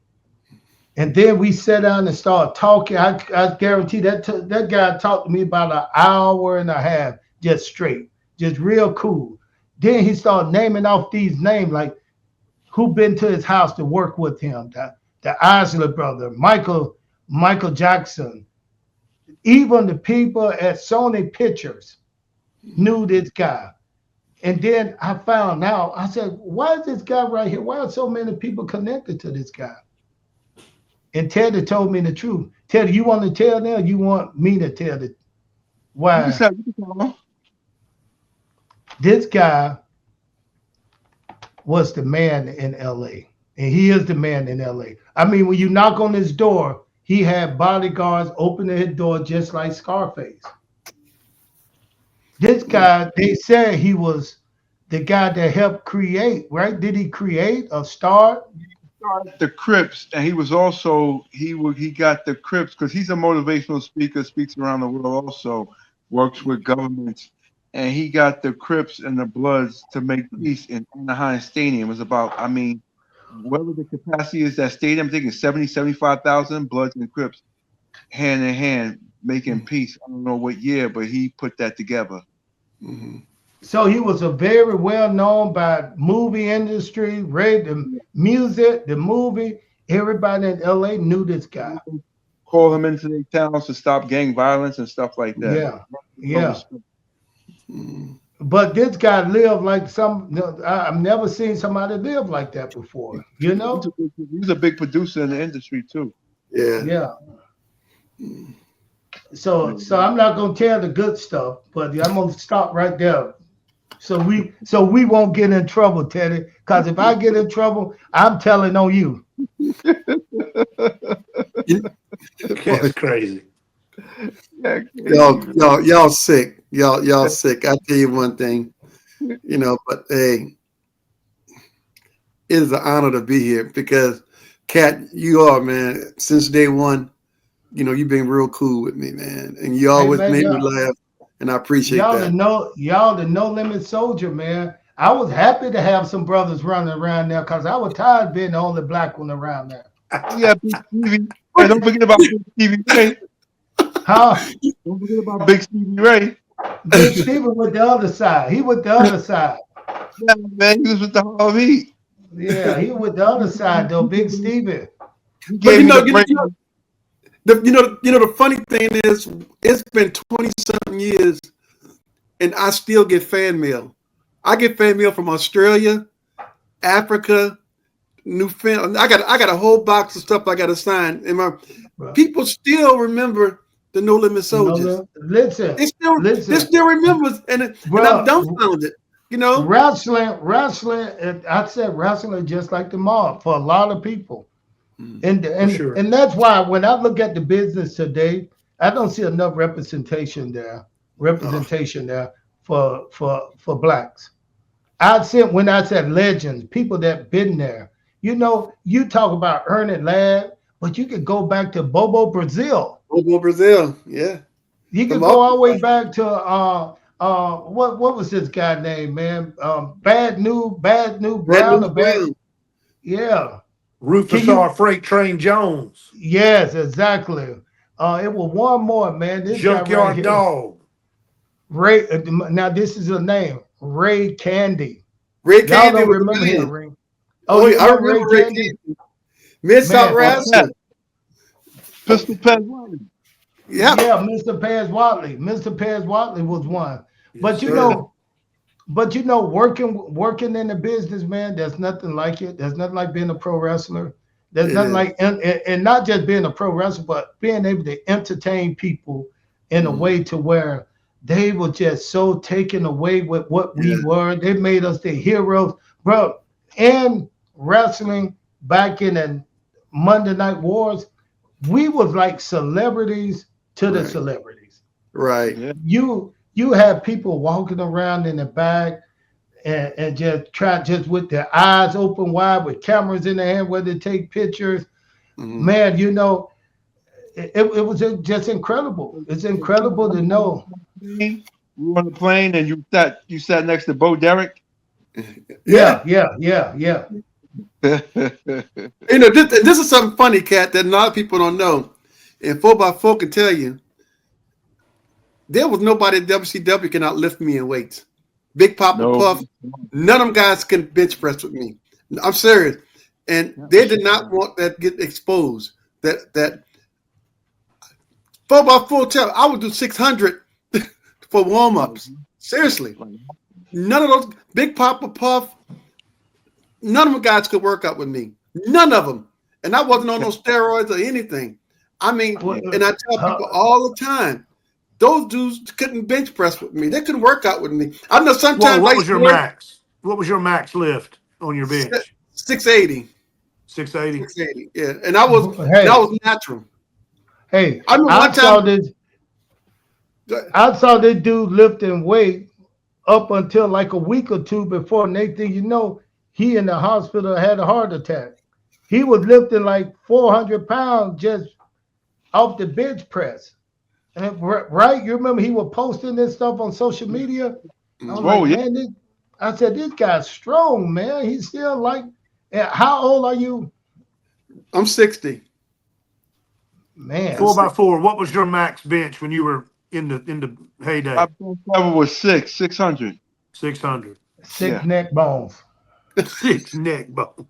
And then we sat down and started talking. I guarantee that guy talked to me about an hour and a half, just straight, just real cool. Then he started naming off these names, like who been to his house to work with him, the Isler brother, Michael Jackson, even the people at Sony Pictures knew this guy. And then I found out, I said, "Why is this guy right here? Why are so many people connected to this guy?" And Teddy told me the truth. Teddy, you want to tell them? You want me to tell the You can why? say you can tell them. This guy was the man in LA. And he is the man in LA. I mean, when you knock on his door, he had bodyguards opening his door just like Scarface. This guy, they said he was the guy that helped create, right? Did he create or start? Started the Crips, and he was also he got the Crips because he's a motivational speaker, speaks around the world, also works with governments, and he got the Crips and the Bloods to make peace in Anaheim Stadium. It was about, I mean, whatever the capacity is that stadium, I think it's 75,000 Bloods and Crips hand in hand making peace. I don't know what year, but he put that together. Mm-hmm. So he was a very well known by movie industry, the music, the movie. Everybody in LA knew this guy. Call him into their towns to stop gang violence and stuff like that. Yeah, yeah. But this guy lived like I've never seen somebody live like that before. You know? He's a big producer in the industry too. Yeah. Yeah. So I'm not gonna tell the good stuff, but I'm gonna stop right there. So we won't get in trouble, Teddy. Because if I get in trouble, I'm telling on you. That's crazy. Y'all sick. Y'all sick. I tell you one thing, but hey, it is an honor to be here because, Kat, you are, man, since day one, you've been real cool with me, man. And you always make me laugh. And I appreciate that. Y'all the no limit soldier, man. I was happy to have some brothers running around there because I was tired of being the only black one around there. Yeah, Big Stevie. Hey, don't forget about Big Stevie Ray. Huh? Don't forget about Big Stevie Ray. Big Stevie with the other side. He with the other side. Yeah, man, he was with the Harlem Heat. Yeah, he with the other side though, Big Stevie. But the funny thing is, it's been 20-something years, and I still get fan mail. I get fan mail from Australia, Africa, Newfoundland. I got a whole box of stuff I got to sign, and people still remember the No Limit Soldiers. Listen, they still remember, and I'm dumbfounded. Wrestling. I said wrestling just like the mob for a lot of people. And that's why when I look at the business today, I don't see enough representation there for blacks. When I said legends, people that been there. You talk about Ernest Ladd, but you could go back to Bobo Brazil. Bobo Brazil, yeah. You could go all the way back to what was this guy name, man? Bad New Brown. Yeah. Rufus R. Freight Train Jones. Yes, exactly. It was one more, man. This Junkyard right Dog. Ray. Now this is a name. Ray Candy. Ray Candy. Y'all don't remember him, Ray? Oh, I remember Ray Candy. Mid-South Wrestling. Pistol Pez Watley. Yeah, Mr. Pez Watley. Mr. Pez Watley was one. But working in the business, man, there's nothing like it. There's nothing like being a pro wrestler. There's nothing like, and not just being a pro wrestler, but being able to entertain people in a way to where they were just so taken away with what we were. They made us the heroes, bro. And wrestling back in the Monday Night Wars, we was like celebrities to the celebrities. Right. Yeah. You have people walking around in the back and just with their eyes open wide with cameras in their hand where they take pictures. Mm-hmm. Man, it was just incredible. It's incredible to know. You were on the plane and you sat next to Bo Derek. Yeah. This is something funny, Kat, that a lot of people don't know. And 4x4 can tell you, there was nobody at WCW can outlift me in weights. Big Papa Puff, none of them guys can bench press with me. I'm serious. And they did not want that to get exposed. That 4x4 I would do 600 for warm-ups. Seriously. None of those Big Papa Puff, none of them guys could work out with me. None of them. And I wasn't on no steroids or anything. I mean, and I tell people all the time, those dudes couldn't bench press with me. They couldn't work out with me. I know sometimes. What was your max? What was your max lift on your bench? 680. 680. Yeah, and I was natural. Hey, I remember I one saw time. this. I saw this dude lifting weight up until like a week or two before. Next thing you know, he in the hospital had a heart attack. He was lifting like 400 pounds just off the bench press. And right, you remember he was posting this stuff on social media. I was like, Swoll, yeah. man, I said this guy's strong, man. He's still like, how old are you, I'm 60. man? 4x4. What was your max bench when you were in the My heyday? bench level was 600. 600. Sick Yeah. neck bones. 6 neck bones.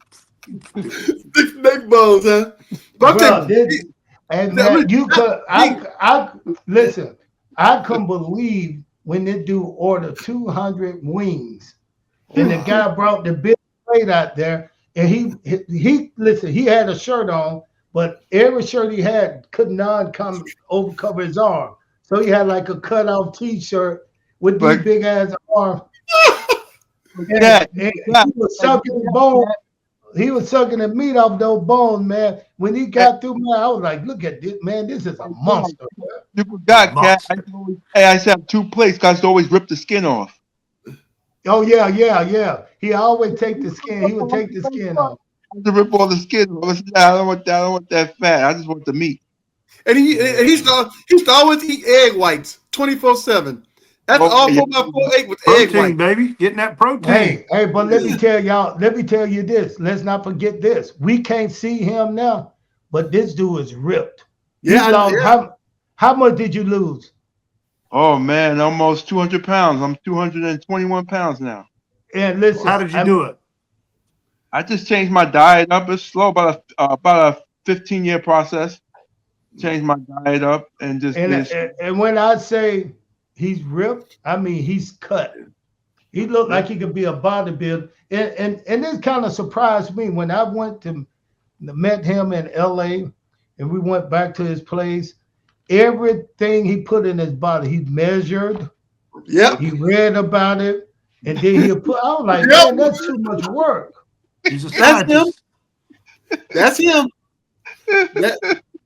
6 neck bones, huh? But I'm Bro, telling this you, and I mean, man, you could me, I listen, I couldn't believe when this dude ordered 200 wings and the guy brought the big plate out there and he listen, he had a shirt on, but every shirt he had could not come over cover his arm. So he had like a cut off t-shirt with these But big ass arms Cat, and Cat, he was sucking bone. He was sucking the meat off those bones, man. When he got through, man, I was like, look at this, man. This is a monster. you forgot, Cat. Monster. I used to have 2 plates. Guys always rip the skin off. Oh, yeah, yeah, yeah. He always take the skin. He would take the skin off. To rip all the skin off. I said, "Nah, I don't want that. I don't want that fat. I just want the meat." and he used to always eat egg whites 24/7. That's Oh, all yeah. 4x4 ate was egg Protein, white. baby. Getting that protein. Hey, but let me tell y'all, let me tell you this. Let's not forget this. We can't see him now, but this dude is ripped. He Yeah, lost yeah. how much did you lose? Oh man, almost 200 pounds. I'm 221 pounds now. And listen, How did you do it? I just changed my diet up. It's slow, about a 15-year process. Changed my diet up and just and when I say he's ripped, I mean he's cut. He looked like he could be a bodybuilder. And this kind of surprised me when I went to met him in LA and we went back to his place. Everything he put in his body, he measured, Yep. he read about it, and then he'll put, I was like, Yep. man, that's too much work. He's a That's him. scientist. That's him.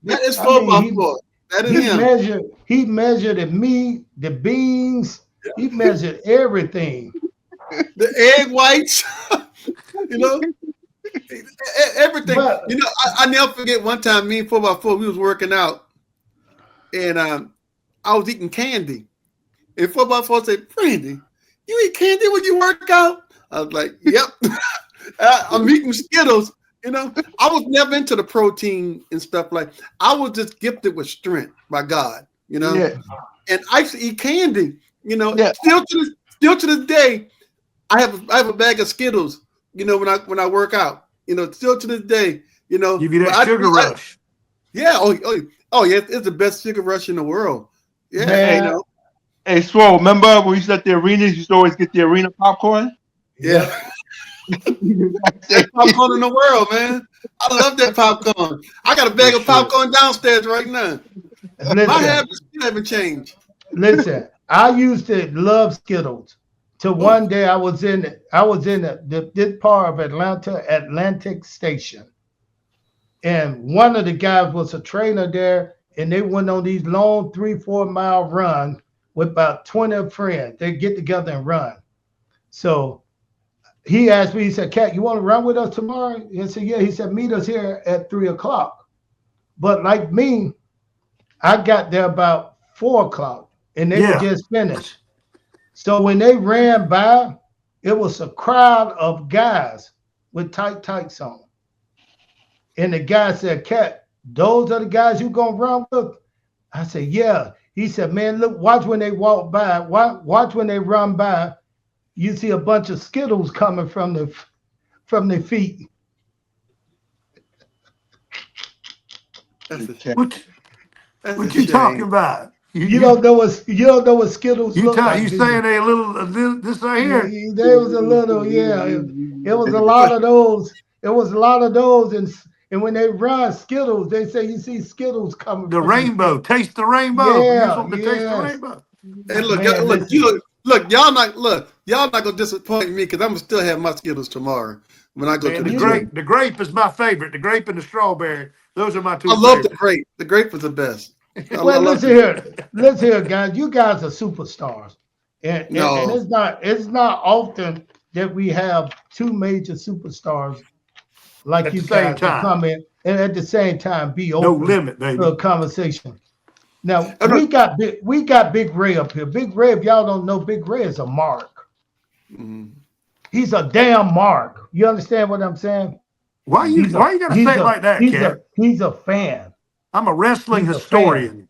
That is I mean, 4x4. That is him. he measured the meat, the beans, he measured everything. The egg whites, you know, everything. But You know, I never forget one time me and 4x4, we was working out and I was eating candy. And 4x4 said, Brandy, you eat candy when you work out? I was like, yep. I'm eating Skittles. You know, I was never into the protein and stuff like. I was just gifted with strength by God. You know, Yeah. and I used to eat candy. You know, Yeah. still to this day, I have a bag of Skittles. You know, when I work out. You know, still to this day. You know, Give you but that sugar rush. Yeah. Oh yeah. It's the best sugar rush in the world. Yeah. Man. You know. Hey, Swoll, remember when we used at the arenas? You used to always get the arena popcorn. Yeah. Best popcorn in the world, man. I love that popcorn. I got a bag of popcorn downstairs right now. My habits still haven't changed. Listen, I used to love Skittles. Till one day I was in this part of Atlanta, Atlantic Station. And one of the guys was a trainer there, and they went on these long 3-4 mile runs with about 20 friends. They get together and run. So he asked me, he said, Cat, you want to run with us tomorrow? I said, yeah. He said, meet us here at 3:00. But like me, I got there about 4:00 and they were just finished. So when they ran by, it was a crowd of guys with tight tights on. And the guy said, Cat, those are the guys you gonna run with? I said, yeah. He said, man, look, watch when they walk by, watch when they run by. You see a bunch of Skittles coming from their feet. That's a shame. What you talking about? You don't know what Skittles look like. You saying they a little this right here? There was a little, yeah. It was a lot of those. It was a lot of those, and when they run Skittles, they say you see Skittles coming. The rainbow, taste the rainbow. Yeah, You want to taste the rainbow? Hey, look, Man, look, Look, y'all not gonna disappoint me because I'm gonna still have my Skittles tomorrow when I go Man, to the the gym. grape is my favorite. The grape and the strawberry. Those are my two I love the favorites. grape. The grape was the best. I Well, love listen the here. Listen here, guys. You guys are superstars. And no it's not often that we have two major superstars like At the you same guys to time. come in and at the same time be No open limit, to baby. a conversation. Now I don't- we got Big Ray up here. Big Ray, if y'all don't know, Big Ray is a mark. Mhm. He's a damn mark. You understand what I'm saying? Why you He's a why you gotta he's say it a like that, he's a Cat? he's a fan. I'm a wrestling He's a fan. historian.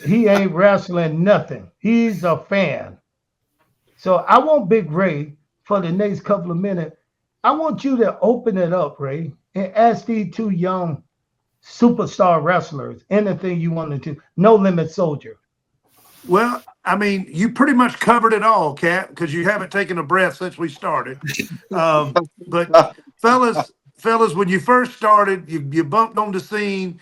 He ain't wrestling nothing. He's a fan. So I want Big Ray for the next couple of minutes. I want you to open it up, Ray, and ask these two young superstar wrestlers anything you want to do. No Limit Soldier. Well, I mean, you pretty much covered it all, Cat, because you haven't taken a breath since we started. But fellas, when you first started, you bumped on the scene,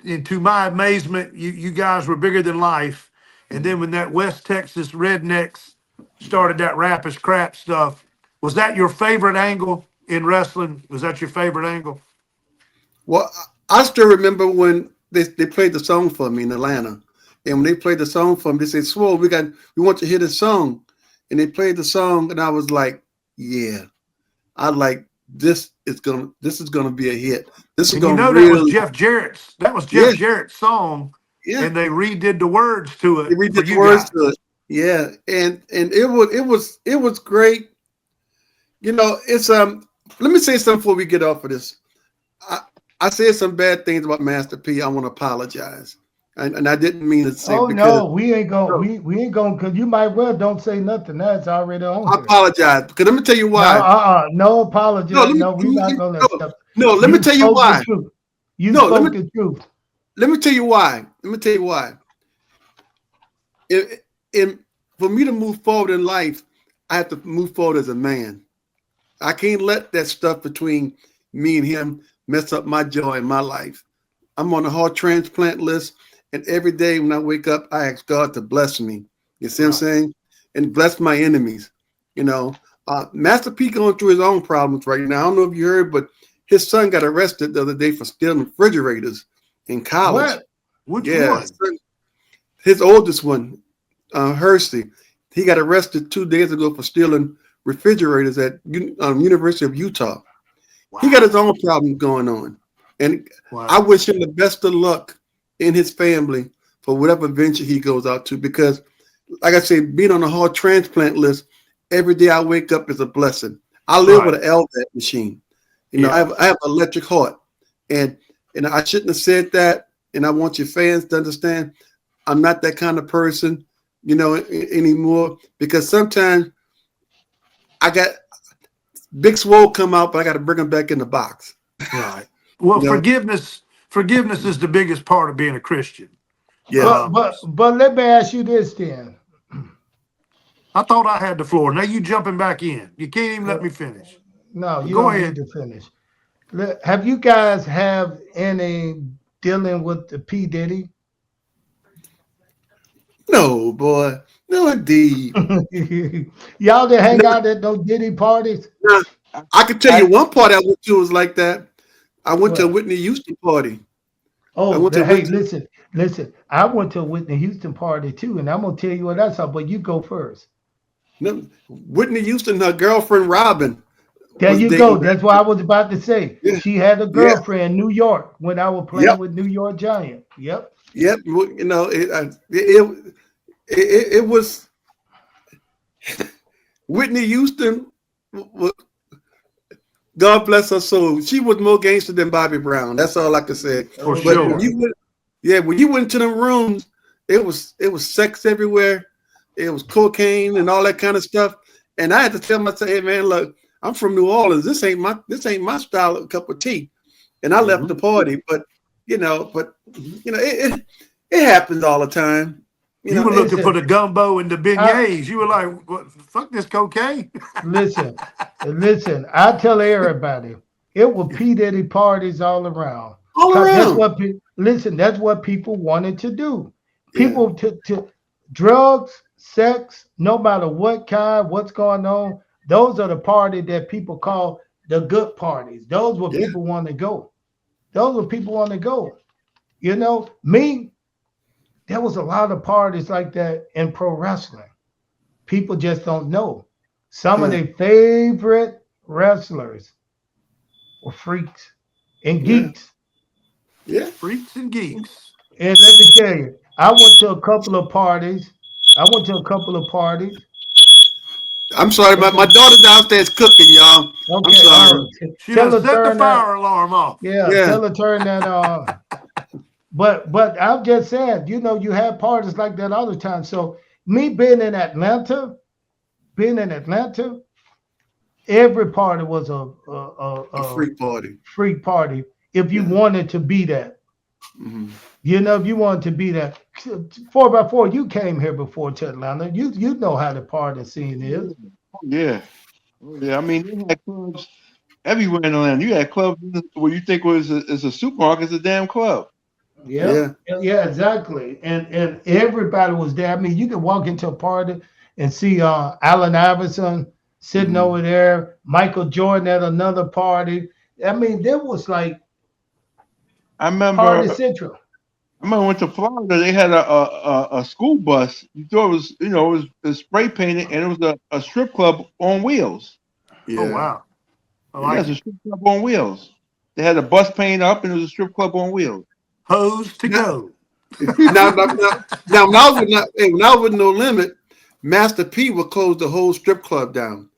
and to my amazement, you guys were bigger than life. And then when that West Texas Rednecks started that rap is crap stuff, was that your favorite angle in wrestling? Was that your favorite angle? Well, I still remember when they played the song for me in Atlanta. And when they played the song for me, they said, Swoll, we want to hear this song. And they played the song, and I was like, yeah. I like this is gonna be a hit. This is And you gonna know really that was yeah, Jeff Jarrett's song, yeah. and they redid the words to They it for redid the you words guys. to it. Yeah. And it was great. You know, it's let me say something before we get off of this. I said some bad things about Master P. I want to apologize. And I didn't mean to say Oh because no, we ain't gonna no, we ain't gonna cause you might well don't say nothing. That's already on I here. apologize. Because let me tell you No, why. no No, apology. No, we're not gonna no, accept. no, let me You tell you spoke the why. truth. You No, spoke the truth. let me tell you why. Let me tell you why. In for me to move forward in life, I have to move forward as a man. I can't let that stuff between me and him mess up my joy in my life. I'm on a heart transplant list, and every day when I wake up, I ask God to bless me. You see what I'm Right. saying? And bless my enemies. You know, Master P going through his own problems right now. I don't know if you heard, but his son got arrested the other day for stealing refrigerators in college. What? Which Yeah, one? his oldest one, Hersey, he got arrested 2 days ago for stealing refrigerators at University of Utah. He got his Wow. own problem going on, and I Wow. wish him the best of luck in his family for whatever venture he goes out to. Because, like I say, being on the heart transplant list every day I wake up is a blessing. I live with Right. an LVAD machine. You know, Yeah. I have an electric heart, and I shouldn't have said that. And I want your fans to understand I'm not that kind of person, you know, anymore. Because sometimes I got Big Swoll come out, but I got to bring him back in the box. Right. Well, You know, forgiveness is the biggest part of being a Christian. yes. But Um, but but let me ask you this then. I thought I had the floor. Now you jumping back in. You can't even let me finish. No, But you go don't need ahead. to finish. Have you guys have any dealing with the P Diddy? No, boy. No, indeed. Y'all that hang No, out at those Diddy parties? no. I can tell you one party I went to was like that. I went to a What? Whitney Houston party. I Oh, went to hey, Whitney. listen. I went to a Whitney Houston party too, and I'm gonna tell you what I saw. But you go first. No, Whitney Houston, her girlfriend Robin There was you dating. go. That's what I was about to say. Yeah, She had a yeah, girlfriend in New York when I was playing yep, with New York Giant. Yep. yep. You know, it was Whitney Houston. God bless her soul. She was more gangster than Bobby Brown. That's all I can say. For Oh But when yeah. sure. you went, yeah, when you went to them rooms, it was sex everywhere. It was cocaine and all that kind of stuff. And I had to tell myself, hey man, look, I'm from New Orleans. This ain't my style of cup of tea. And I left the Mhm. party. But it happens all the time. You You know, were looking for Listen, the gumbo and the I beignets. You were like, what, fuck this cocaine. listen, listen. I tell everybody it was P Diddy parties all around. all Cause that's around. what listen. That's what people wanted to do. Yeah. People to drugs, sex, no matter what kind, what's going on. Those are the parties that people call the good parties. Those where Yeah. people want to go. Those where people want to go. You know, me, there was a lot of parties like that in pro wrestling. People just don't know. Some of Yeah. their favorite wrestlers were freaks and Yeah. geeks. Yeah. Freaks and geeks. And let me tell you, I went to a couple of parties. I went to a couple of parties. I'm sorry, And my daughter downstairs cooking, y'all. I'm okay, sorry. She tell done her set the turn that. fire alarm off. Yeah, Yeah. tell her turn that. But I'm just saying, you know, you have parties like that all the time. So me being in Atlanta, every party was A a freak party. freak party if you Yeah. wanted to be that. Hmm. You know, if you wanted to be that 4x4, you came here before to Atlanta. You know how the party scene is. Yeah. Oh, yeah. I mean, they had clubs everywhere in Atlanta. You had clubs where you think is a supermarket, it's a damn club. Yeah, Yeah. yeah, exactly. And everybody was there. I mean, you could walk into a party and see Allen Iverson sitting Hmm. over there, Michael Jordan at another party. I mean, there was like I remember party central. I remember I went to Florida. They had a school bus. You thought it was, it was spray painted, and it was a strip club on wheels. Oh Yeah. wow. I Yeah, like it's a it. strip club on wheels. They had a bus paint up, and it was a strip club on wheels. Hose to Now, go. now, when I was when I was with No Limit, Master P would close the whole strip club down,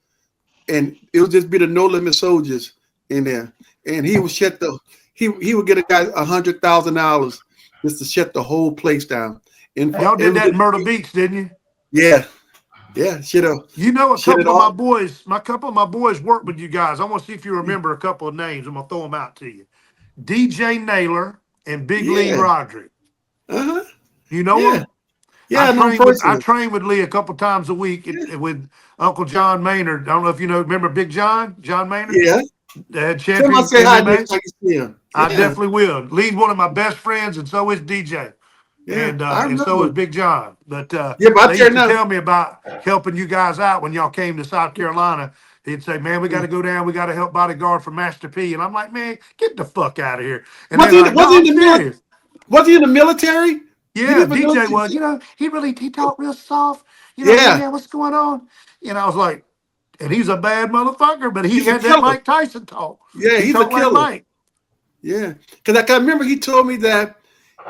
and it would just be the No Limit soldiers in there, and he would shut the he would get a guy $100,000 just to shut the whole place down. And Y'all it did was that in just, Myrtle Beach, didn't you? yeah, yeah, You know, a shit it couple of my all. boys, worked with you guys. I want to see if you remember a couple of names. I'm gonna throw them out to you. DJ Naylor and Big Lee Yeah, Roderick. uh-huh, You know yeah, them? yeah. I know him I personally. train with Lee a couple times a week Yeah, with Uncle John Maynard. I don't know if you know. Remember Big John Maynard, yeah. the head Tell him I champion say hi next MMA. time you see him. I Yeah, definitely will. Lee's one of my best friends, and so is DJ. yeah. I And so is remember. Big John. But Yeah, but I they tell used you to now. tell me about helping you guys out when y'all came to South Carolina. He'd say, "Man, we got to go down. We got to help bodyguard for Master P." And I'm like, "Man, get the fuck out of here!" And Was they're he like, was "No, he I'm in the military? serious." Was he in the military? He Yeah, did for those DJ was. things. You know, he talked real soft. You know, yeah, Yeah, yeah. What's going on? And I was like, and he's a bad motherfucker, but he he's a had that killer. Mike Tyson talk. Yeah, He he's a talked like killer. Mike. Yeah, because I can remember he told me that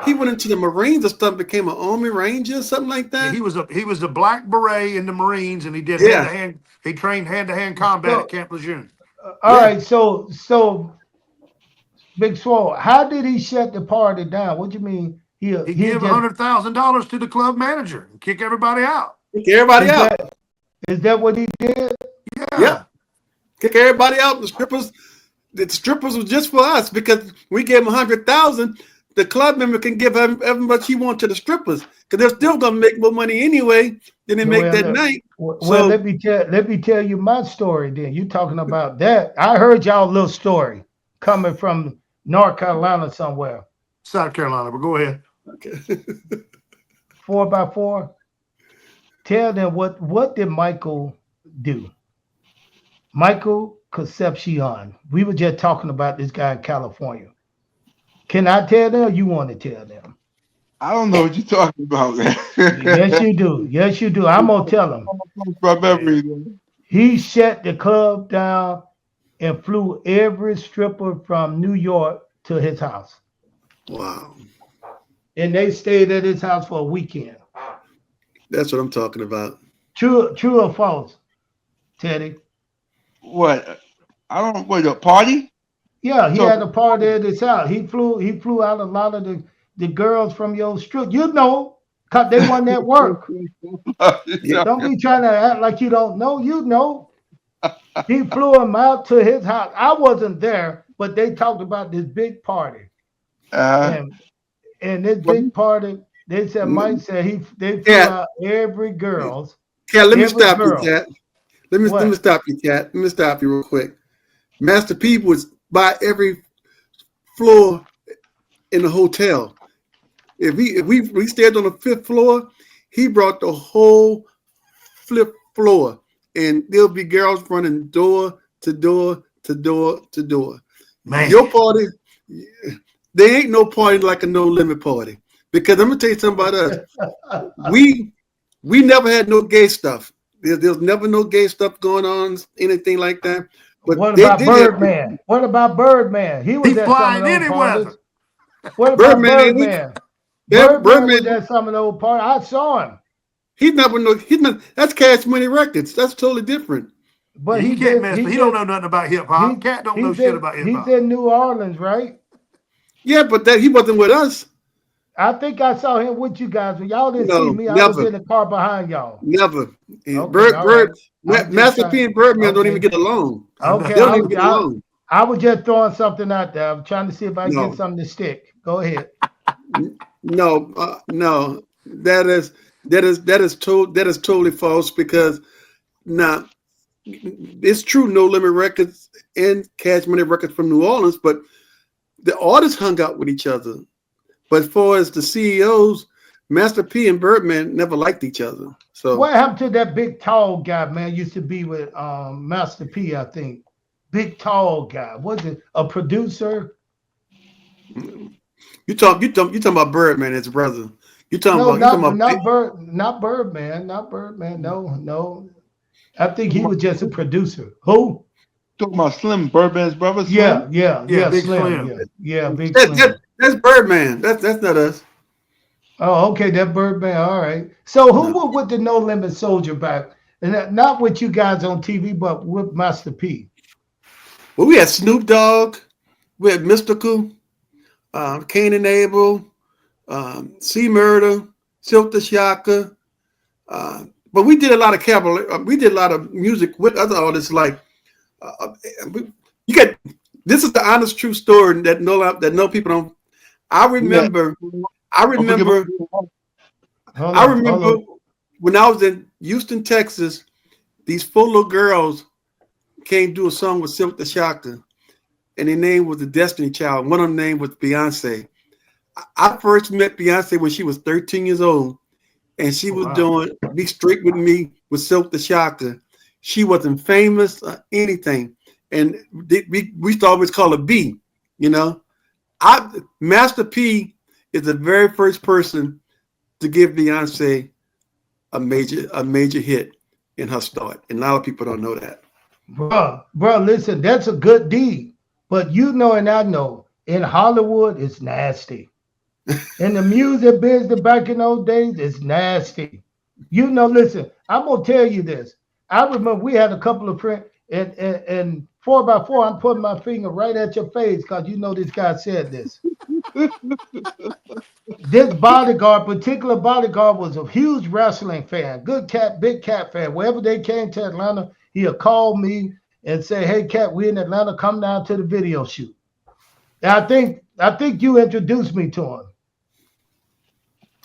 he went into the Marines or something, became an Army Ranger or something like Yeah, that. he was a black beret in the Marines, and he did hand Yeah. to hand. He trained hand to hand combat at So Camp Lejeune. all Yeah. right, so Big Swoll, how did he shut the party down? What do you mean? He He give just $100,000 to the club manager and kick everybody out. Kick everybody is out. that what he did? Yeah, Yep. Kick everybody out. The strippers was just for us because we gave him 100,000. The club member can give him however much he wants to the strippers because they're still gonna make more money anyway than they make Well, that look, night. well, So let me tell you my story. Then you talking about that? I heard y'all little story coming from North Carolina somewhere. South Carolina. But go ahead. okay. 4x4. Tell them what did Michael do? Michael Concepcion. We were just talking about this guy in California. Can I tell them? Or you want to tell them? I don't know what you're talking about, man. Yes, you do. Yes, you do. I'm gonna tell them. From memory, man. He shut the club down and flew every stripper from New York to his house. Wow. And they stayed at his house for a weekend. That's what I'm talking about. True or false, Teddy? What? I don't. Wait, a party? Yeah, You he had talking? a party at his house. He flew out a lot of the girls from your strip. You know, cause they wasn't at work. Yeah. Don't be trying to act like you don't know. You know. He flew him out to his house. I wasn't there, but they talked about this big party. Uh, And this big party, they said Mike said they flew Cat, out every girls, Cat, let me every stop you, girl. Cat. Let me What? stop you, Cat. Let me stop you real quick. Master P was by every floor in the hotel. If we stayed on the 5th floor, he brought the whole flip floor, and there'll be girls running door to door to door to door. Man. Your party, there ain't no party like a no limit party. Because I'm gonna tell you something about us. We never had no gay stuff. There's never no gay stuff going on, anything like that. But what about Birdman? What about Birdman? He was at some of those parties. What about Birdman? Birdman was at some of those parties. I saw him. He's not. That's Cash Money Records. That's totally different. But he can't mess. He don't know nothing about hip hop. Cat don't know shit about hip hop. He's in New Orleans, right? Yeah, but he wasn't with us. I think I saw him with you guys, but y'all didn't see me. I was in the car behind y'all. Never. Okay, Master P and Birdman don't even get along. Okay, they don't even get along. I was just throwing something out there. I'm trying to see if I can get something to stick. Go ahead. No, that is totally false, because now it's true. No Limit Records and Cash Money Records from New Orleans, but the artists hung out with each other. But as far as the CEOs, Master P and Birdman never liked each other. So what happened to that big tall guy, man? Used to be with Master P, I think. Big tall guy. Was it a producer? You talking about Birdman, his brother. Not Birdman. No. I think he was just a producer. Who? Talking about Slim, Birdman's brother. Slim? Yeah, Big Slim. Yeah, Big Slim. That's Birdman. That's not us. Oh, okay, that Birdman. All right. So who was with the No Limit Soldier back? And not with you guys on TV, but with Master P. Well, we had Snoop Dogg, we had Mystical, Cain and Abel, C Murder, Silk the Shocker. But we did a lot of cabaret. We did a lot of music with other artists. Like this is the honest, true story that no people don't. I remember when I was in Houston, Texas, these 4 little girls came do a song with Silk the Shocker, and their name was the Destiny Child. One of them name was Beyonce. I first met Beyonce when she was 13 years old, and she was doing Be Straight With Me with Silk the Shocker. She wasn't famous or anything, and we used to always call her B. You know, Master P is the very first person to give Beyonce a major hit in her start, and a lot of people don't know that. Bro, listen, that's a good deed, but you know, and I know, in Hollywood, it's nasty. In the music business back in those days, it's nasty. You know, listen, I'm gonna tell you this. I remember we had a couple of friends, and 4x4, I'm putting my finger right at your face because you know this guy said this. This particular bodyguard, was a huge wrestling fan, big cat fan. Wherever they came to Atlanta, he'll call me and say, "Hey, Cat, we in Atlanta. Come down to the video shoot." And I think you introduced me to him,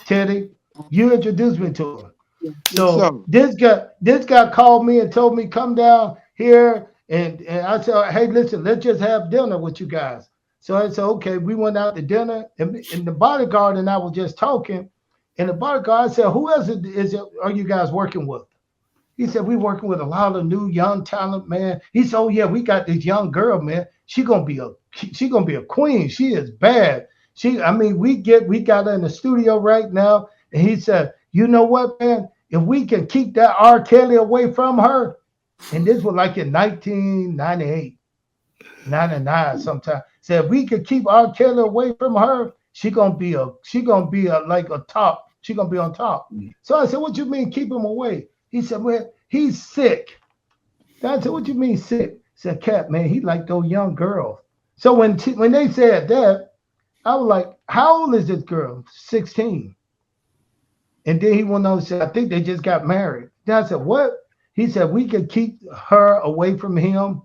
Teddy. You introduced me to him. So this guy called me and told me, "Come down here." And I said, "Hey, listen, let's just have dinner with you guys." So I said, "Okay." We went out to dinner, and the bodyguard and I were just talking. And the bodyguard said, "Who else are you guys working with?" He said, "We working with a lot of new young talent, man." He said, "Oh yeah, we got this young girl, man. She gonna be a queen. She is bad. We got her in the studio right now." And he said, "You know what, man? If we can keep that R. Kelly away from her," and this was like in 1998, 99 sometime. Said, "If we could keep R. Kelly away from her, she gonna be like a top. She gonna be on top." So I said, "What you mean keep him away?" He said, "Well, he's sick." I said, "What you mean sick?" He said, "Cat, man, he like those young girls." So when they said that, I was like, "How old is this girl?" 16. And then he went on and said, "I think they just got married." Then I said, "What?" He said, "We could keep her away from him.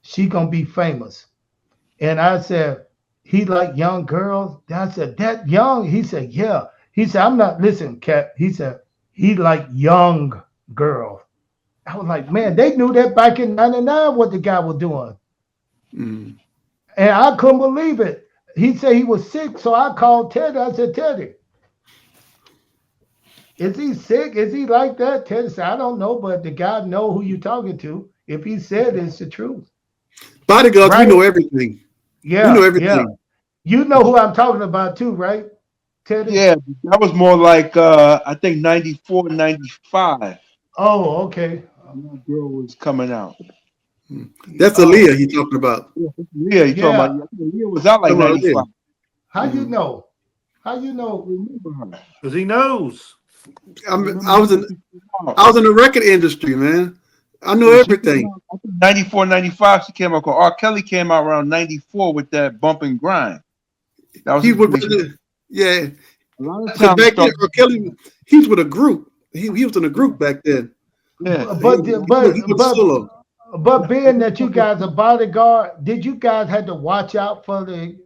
She gonna be famous." And I said, "He like young girls?" Then I said, "That young?" He said, "Yeah." He said, "I'm not, listen, Cat." He said, "He like young girls." I was like, man, they knew that back in 99 what the guy was doing. And I couldn't believe it. He said he was sick, so I called Teddy. I said, "Teddy, Is he sick? Is he like that? Teddy said, I don't know, but the guy know who you talking to. If he said it's the truth. Bodyguards, we Right? know everything. We know Yeah, yeah. everything. You know who I'm talking about too, right, Teddy? Yeah, that was more like I think 94, 95. Oh, okay. That girl was coming out. That's Oh, Aaliyah he talking about. Yeah, you talking about? yeah. Yeah, Leah was out like Talking about 95. Aaliyah. How you Mhm. know? How you I know? remember her. Because he knows. I I remember was when in she came out. I was in the record industry, man. I know Yeah, she came everything. out, I think 94, 95, she came out. 'Cause R. Kelly came out around 94 with that bump and grind. That was He his was, big. yeah, A lot of because times back then, start. R. Kelly, he was with a group. He was in a group back then. Yeah. But He was solo. being that you guys are bodyguard, did you guys had to watch out for the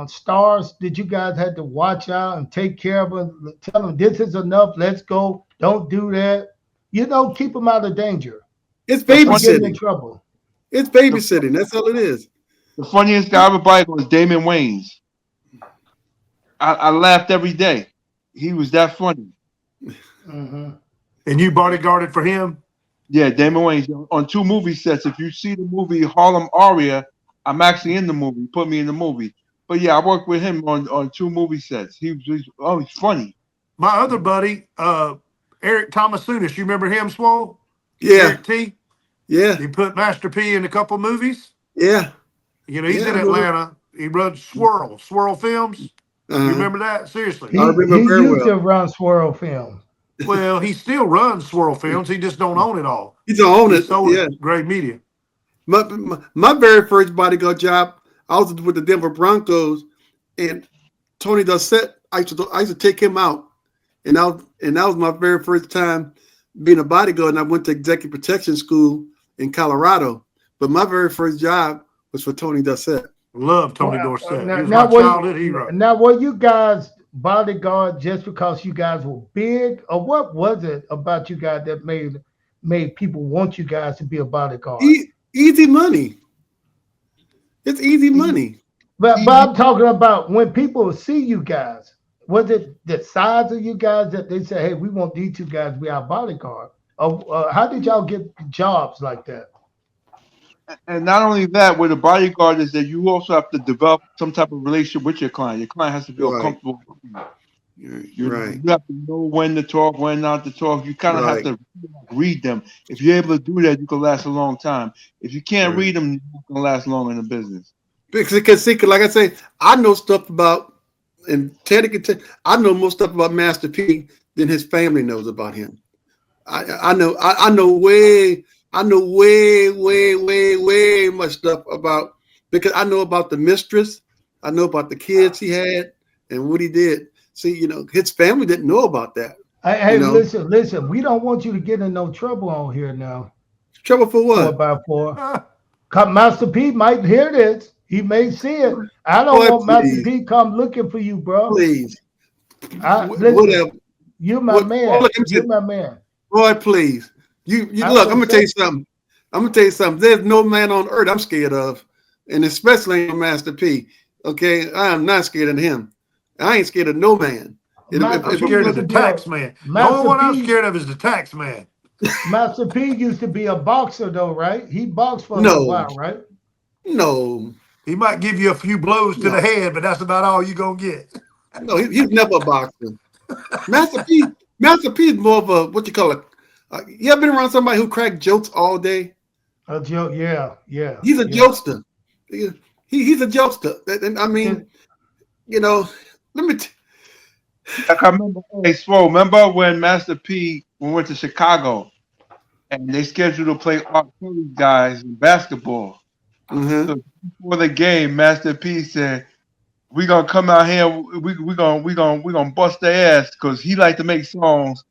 stars? Did you guys had to watch out and take care of them? Tell them this is enough. Let's go. Don't do that. You know, keep them out of danger It's The or funny, getting in babysitting. trouble. It's the, babysitting. That's all it is. the funniest guy I ever biked was Damon Wayans. I laughed every day. He was that funny. Hmm. And you bodyguarded for him? Yeah, Damon Wayans on 2 movie sets. If you see the movie Harlem Aria, I'm actually in the movie. He put me in the movie. But yeah, I worked with him on 2 movie sets. He's funny. My other buddy, Eric Thomasunas, you remember him, Swoll? Yeah, Eric T. yeah, He put Master P in a couple movies. yeah, You know, he's yeah. in I know that. Atlanta. He runs Swirl Films. You Uh-huh. remember that? Seriously. I He remember very used well. to run Swirl Film. Well, he still runs Swirl Films. He just don't own it all. He's on He it. sold it Yeah. to Great Media. My very first bodyguard job, I was with the Denver Broncos, and Tony Dossett. I used to take him out, and that was my very first time being a bodyguard. And I went to executive protection school in Colorado, but my very first job was for Tony Dossett. Love Tony Well, Dorsett. He Now, was my now, were childhood you, hero. now were you guys bodyguard just because you guys were big, or what was it about you guys that made people want you guys to be a bodyguard? Easy money. It's easy money. But I'm talking about when people see you guys. Was it the size of you guys that they say, "Hey, we want these two guys to be our bodyguard"? Or how did y'all get jobs like that? And not only that, with a bodyguard is that you also have to develop some type of relationship with your client. Your client has to feel Right. comfortable. Right. You have to know when to talk, when not to talk. You kind of have Right. to read them. If you're able to do that, you can last a long time. If you can't Right. read them, you're not going to last long in the business. Because see, like I say, I know stuff about, and Teddy can tell, I know more stuff about Master P than his family knows about him. I know way much stuff about, because I know about the mistress, I know about the kids he had and what he did. See, his family didn't know about that. Hey, You know, listen. We don't want you to get in no trouble on here now. trouble for what? 4x4. Master P might hear this. He may see it. I don't Boy, want Master please, P come looking for you, bro. please, Listen, whatever. you're my What? All man. of him You're said, my man. boy, please. You I'm look. I'm gonna gonna tell say you something. There's no man on earth I'm scared of, and especially Master P. Okay, I am not scared of him. I ain't scared of no man. Master I'm P scared of used the to be a tax man. The only Master one I'm P. scared of is the tax man. Master P used to be a boxer though, right? He boxed for a little No, while, right? no, He might give you a few blows to no, the head, but that's about all you're going to get. no. He's never a boxer. Master P is more of a, what you call it. You ever been around somebody who crack jokes all day? A joke, yeah. He's a jokester. He's a jokester. And I mean, let me. Like I remember, hey, Swoll, remember when Master P we went to Chicago and they scheduled to play R. Kelly guys in basketball. Uh-huh. So before the game, Master P said, "We gonna come out here. We gonna bust their ass because he like to make songs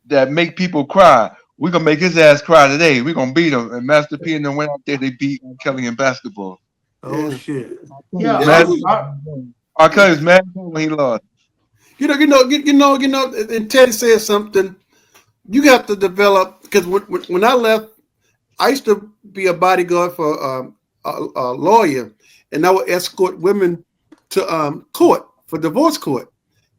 that make people cry. We gonna make his ass cry today. We gonna beat him." And Master P and them went out there. They beat R. Kelly in basketball. Oh, Yeah. shit. Yeah. Yeah. R. Kelly's mad when he lost. And Teddy said something. You have to develop, because when I left, I used to be a bodyguard for a lawyer, and I would escort women to court for divorce court,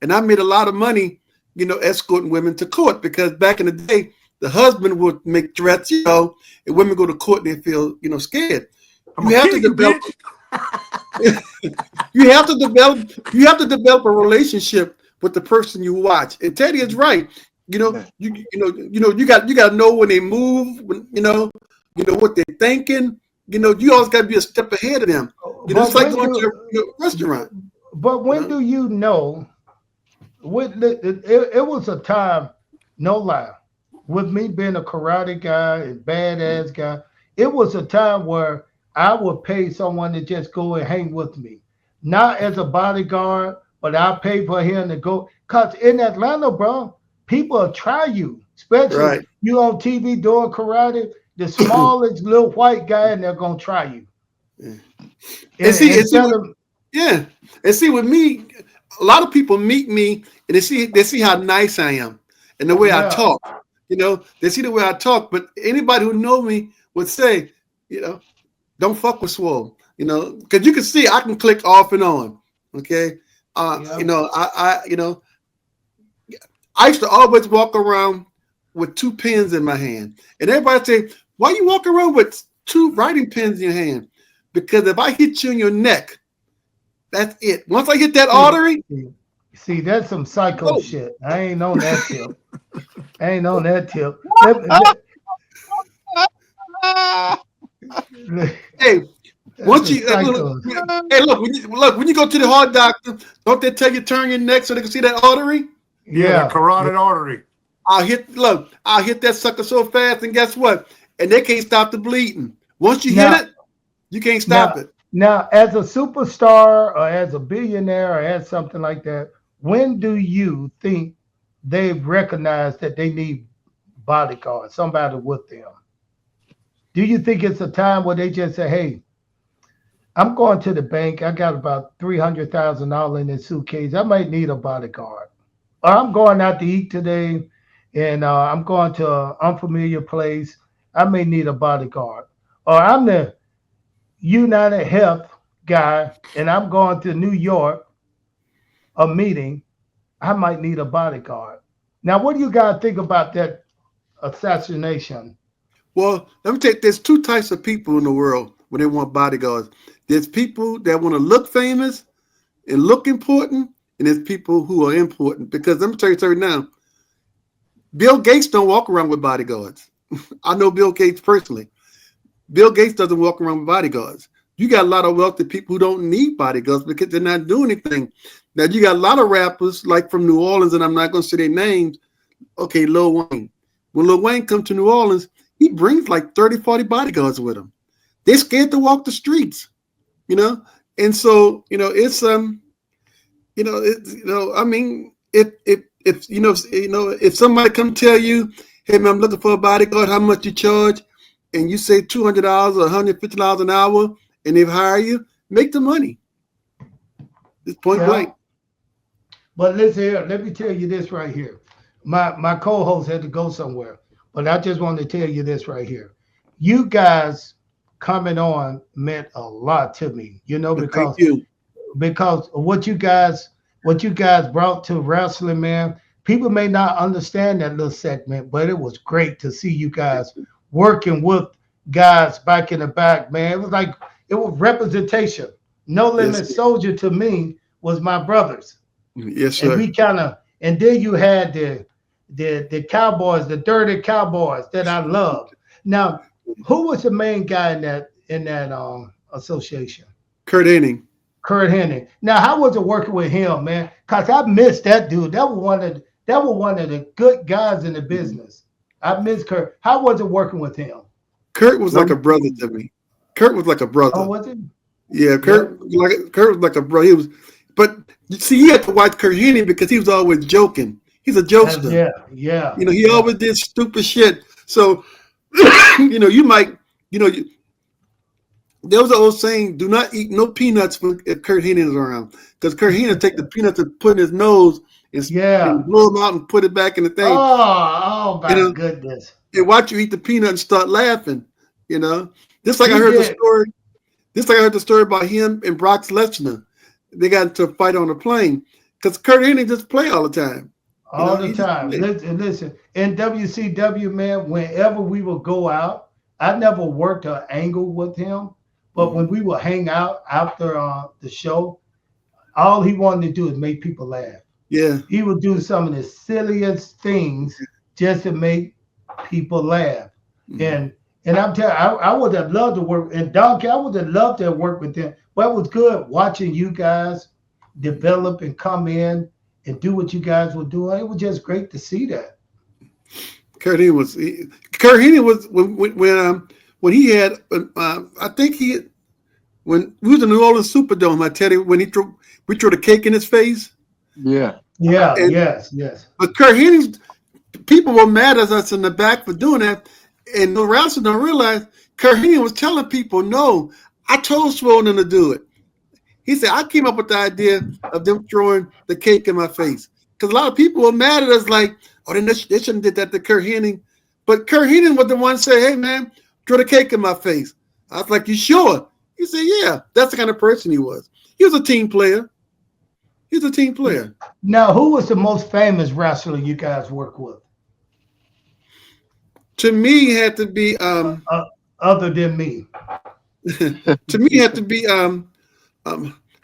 and I made a lot of money escorting women to court, because back in the day, the husband would make threats, and women go to court and they feel, scared. I'm gonna kill you, bitch. You have to develop a relationship with the person you watch. And Teddy is right. You got to know when they move, what they're thinking. You always got to be a step ahead of them. It's like going to a restaurant. But when do you know? It was a time, no lie, with me being a karate guy and badass guy, it was a time where I would pay someone to just go and hang with me. Not as a bodyguard, but I pay for him to go. Because in Atlanta, bro, people will try you, especially you on TV doing karate, the smallest little white guy, and they're going to try you. And see, with me, a lot of people meet me and they see how nice I am and the way I talk. They see the way I talk. But anybody who know me would say, don't fuck with Swoll. Because you can see I can click off and on. Okay. I used to always walk around with 2 pens in my hand, and everybody say, "Why you walk around with 2 writing pens in your hand?" Because if I hit you in your neck, that's it. Once I hit that artery. See, that's some psycho shit. I ain't on that tip. Hey, once you look, when you go to the heart doctor, don't they tell you turn your neck so they can see that artery? Yeah, carotid artery. I'll hit that sucker so fast, and guess what? And they can't stop the bleeding. Once you hit it, you can't stop it. Now, as a superstar or as a billionaire or as something like that, when do you think they've recognized that they need bodyguards, somebody with them? Do you think it's a time where they just say, "Hey, I'm going to the bank. I got about $300,000 in this suitcase. I might need a bodyguard." Or I'm going out to eat today and I'm going to an unfamiliar place. I may need a bodyguard. Or I'm the United Health guy and I'm going to New York, a meeting. I might need a bodyguard. Now, what do you guys think about that assassination? Well, let me take, there's 2 types of people in the world when they want bodyguards. There's people that want to look famous and look important, and there's people who are important. Because let me tell you now, Bill Gates don't walk around with bodyguards. I know Bill Gates personally. Bill Gates doesn't walk around with bodyguards. You got a lot of wealthy people who don't need bodyguards because they're not doing anything. Now, you got a lot of rappers like from New Orleans, and I'm not going to say their names. Okay, Lil Wayne. When Lil Wayne comes to New Orleans, he brings like 30, 40 bodyguards with him. They're scared to walk the streets, And so, it's I mean, if somebody come tell you, "Hey man, I'm looking for a bodyguard, how much you charge?" and you say $200 or $150 an hour, and they hire you, make the money. It's point blank. But listen here, let me tell you this right here. My co-host had to go somewhere, but I just wanted to tell you this right here. You guys coming on meant a lot to me, because what you guys brought to wrestling, man. People may not understand that little segment, but it was great to see you guys working with guys back in the back, man. It was representation. No Limit Soldier to me was my brothers. Yes, sir. And then you had the Cowboys, the dirty Cowboys that I loved. Now, who was the main guy in that association? Kurt Hennig. Now, how was it working with him, man? Cause I missed that dude. That was one of the good guys in the business. I miss Kurt. How was it working with him? Kurt was like a brother to me. Kurt was like a brother. Oh, was it? Yeah, Kurt was like a brother. But you see, you had to watch Kurt Hennig because he was always joking. He's a jokester. Yeah. He always did stupid shit. So, you might, there was an old saying, "Do not eat no peanuts if Kurt Hennig is around," because Kurt Hennig take the peanuts and put in his nose and blow them out and put it back in the thing. Oh my goodness! And watch you eat the peanut and start laughing. Just like I heard the story. Just like I heard the story about him and Brock Lesnar. They got into a fight on a plane because Kurt Hennig just play all the time. You know, All the he just time. played. Listen. In WCW, man, whenever we would go out, I never worked an angle with him, but when we would hang out after the show, all he wanted to do is make people laugh. Yeah. He would do some of the silliest things just to make people laugh. Mhm. And I'm telling you, I would have loved to work and Donkey, I would have loved to work with them. But it was good watching you guys develop and come in and do what you guys were doing. It was just great to see that. Kurt Hennig was when he had I think he when we was in the New Orleans Superdome. I tell you when we threw the cake in his face. Yeah. Yeah, And yes. but Kurt Hennig, people were mad at us in the back for doing that, and the wrestlers don't realize Kurt Hennig was telling people, "No, I told Swoll to do it." He said, "I came up with the idea of them throwing the cake in my face." Because a lot of people were mad at us, like, "Oh, they shouldn't have did that to Kurt Hennig." But Kurt Hennig was the one say, "Hey, man, throw the cake in my face." I was like, "You sure?" He said, "Yeah." That's the kind of person he was. He was a team player. He was a team player. Now, who was the most famous wrestler you guys work with? To me, it had to be Uh, Other than me. to me, it had to be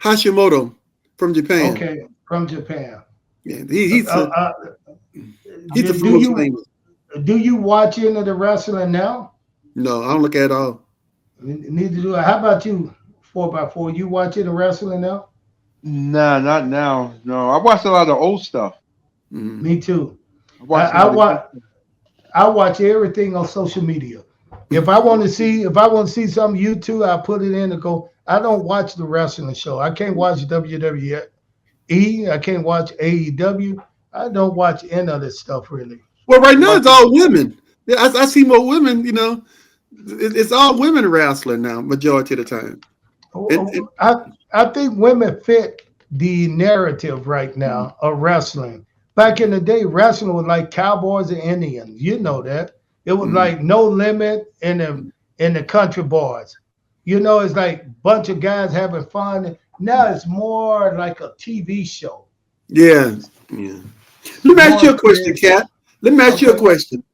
Hashimoto from Japan. Okay, from Japan. Yeah, Uh, uh, he's the do most you famous. do you watch any of the wrestling now? No, I don't look at it all. Neither do I. How about you, 4x4? You watch any wrestling now? Nah, not now. No, I watched a lot of old stuff. Mhm. Me too. I I, watched a I lot of watch. I watch everything on social media. If I want to see something YouTube, I put it in and go. I don't watch the wrestling show. I can't watch WWE. I can't watch AEW. I don't watch any of this stuff really. Well, right now it's watching. all women. Yeah, I see more women. You know, it's all women wrestling now, majority of the time. And I think women fit the narrative right now of wrestling. Back in the day, wrestling was like cowboys and Indians. You know that. It was mm, like no limit in the country boys. You know, it's like bunch of guys having fun. Now it's more like a TV show. yeah, yeah. Let me ask you More a question, creative. Kat. Let me ask you a Okay. question.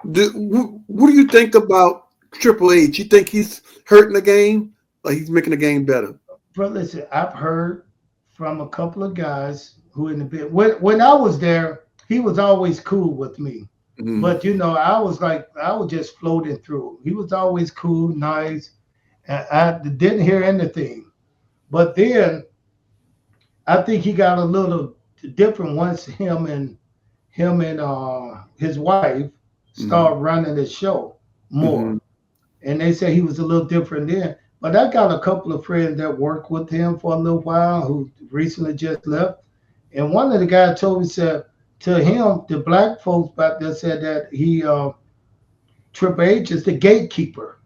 What do you think about Triple H? You think he's hurting the game, or he's making the game better? But listen, I've heard from a couple of guys who in the bit when I was there, he was always cool with me. Mm-hmm. But I was just floating through. He was always cool, nice. And I didn't hear anything. But then I think he got a little different once him and his wife Mm-hmm. started running the show Mm-hmm. more. And they say he was a little different then. But I got a couple of friends that worked with him for a little while who recently just left. And one of the guys told me said to him, the black folks back there said that he Triple H is the gatekeeper.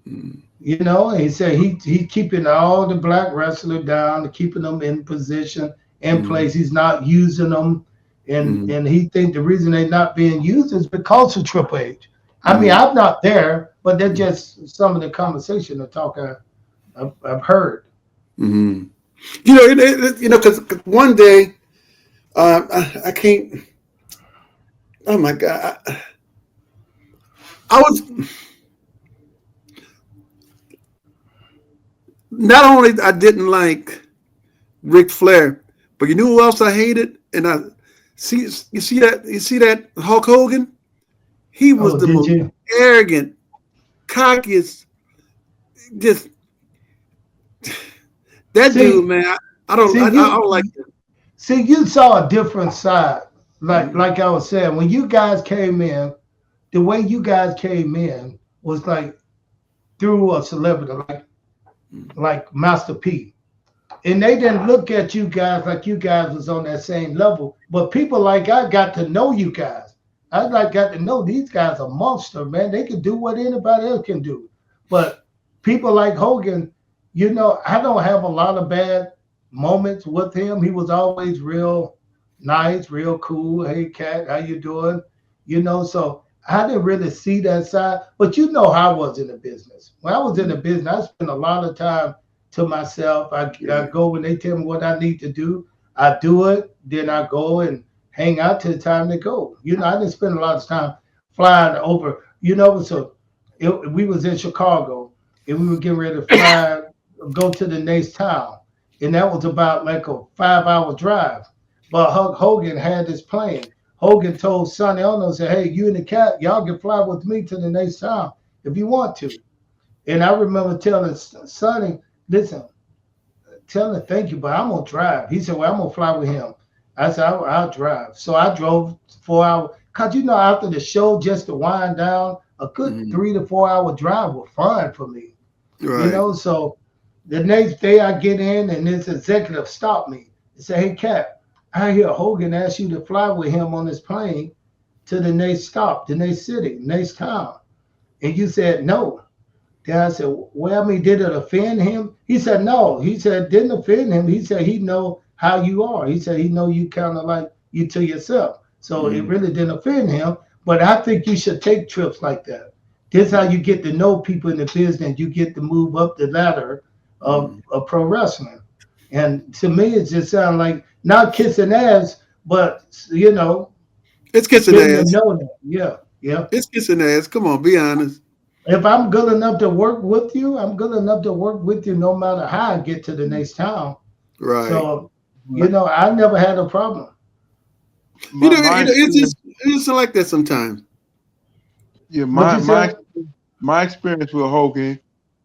Mm-hmm. You know, and he said he keeping all the black wrestlers down, keeping them in position, in place. He's not using them, Mm-hmm. and he think the reason they're not being used is because of Triple H. I mean, Mm-hmm. I'm not there, but they're just some of the conversation, the talk I've heard. Mm-hmm. You know, because one day, I can't. Oh my God, I was not only I didn't like Ric Flair, but you know who else I hated? And you see that Hulk Hogan? He was Oh, the did most you? arrogant, cockiest, just that dude, See, man. see I you don't like him. see you saw a different side. Like Mm-hmm. like I was saying, when you guys came in, the way you guys came in was like through a celebrity, like Master P. And they didn't look at you guys like you guys was on that same level. But people like I got to know you guys. I like got to know these guys are monster, man. They can do what anybody else can do. But people like Hogan, you know, I don't have a lot of bad moments with him. He was always real nice, real cool. Hey, Cat, how you doing? You know, so I didn't really see that side. But you know how I was in the business. When I was in the business, I spent a lot of time to myself. I Yeah. go when they tell me what I need to do. I do it. Then I go and hang out till the time to go. You know, I didn't spend a lot of time flying over. You know, we was in Chicago and we were getting ready to fly, go to the next town, and that was about like a 5 hour drive. But Hulk Hogan had this plan. Hogan told Sonny Ono, said, "Hey, you and the cat, y'all can fly with me to the next town if you want to." And I remember telling Sonny, "Listen, tell him thank you, but I'm gonna drive." He said, "Well, I'm gonna fly with him." I said, I'll drive." So I drove 4 hours. Cause you know, after the show, just to wind down, a good 3 to 4 hour drive was fun for me. You Right. know, so the next day I get in and this executive stopped me and said, "Hey, Cap, I hear Hogan asked you to fly with him on this plane to the next stop, the next city, next town. And you said no." Then I said, "Well, I mean, did it offend him?" He said, "No." He said, "Didn't offend him." He said, "He know how you are." He said, "He know you kind of like you to yourself." So it really didn't offend him. But I think you should take trips like that. This is how you get to know people in the business. You get to move up the ladder of pro wrestling. And to me, it just sounds like not kissing ass, but you know, It's kissing getting to ass. know them. Yeah, yeah. It's kissing ass. Come on, be honest. If I'm good enough to work with you, I'm good enough to work with you no matter how I get to the next town. Right. So, you know, I never had a problem. My It's just like that sometimes. yeah, What you said? my experience with Hogan,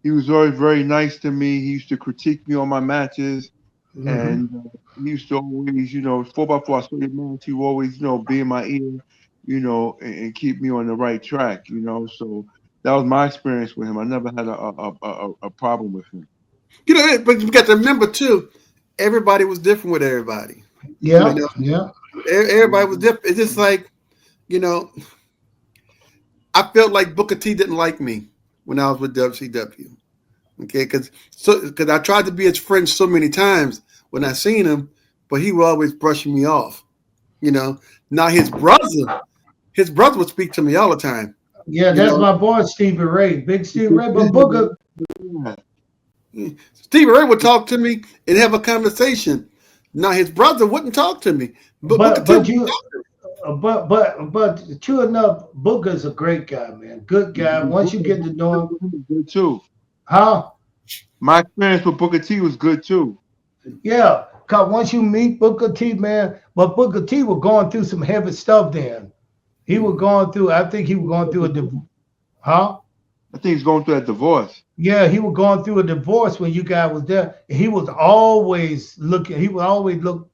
he was always very nice to me. He used to critique me on my matches, Hmm. and he used to always, 4x4, I saw your match. He would always, be in my ear, and keep me on the right track. So that was my experience with him. I never had a problem with him. But you got to remember too, everybody was different with everybody. You Yeah, know, yeah. everybody was different. It's just like, you know, I felt like Booker T didn't like me when I was with WCW. Okay, because I tried to be his friend so many times when I seen him, but he was always brushing me off. You know, now his brother would speak to me all the time. Yeah, You that's know, my boy, Stevie Ray, Big Stevie Ray. But Booker, Yeah. Stevie Ray would talk to me and have a conversation. Now his brother wouldn't talk to me, but Booker but T would but you, talk to but true enough, Booker's a great guy, man. Good guy. Once you get to know him, Good too. huh? My experience with Booker T was good too. Yeah, cause once you meet Booker T, man, but Booker T was going through some heavy stuff then. He was me. going through, I think he was going through huh? I think he's going through that divorce. Yeah, he was going through a divorce when you guys was there. He was always looking, he would always look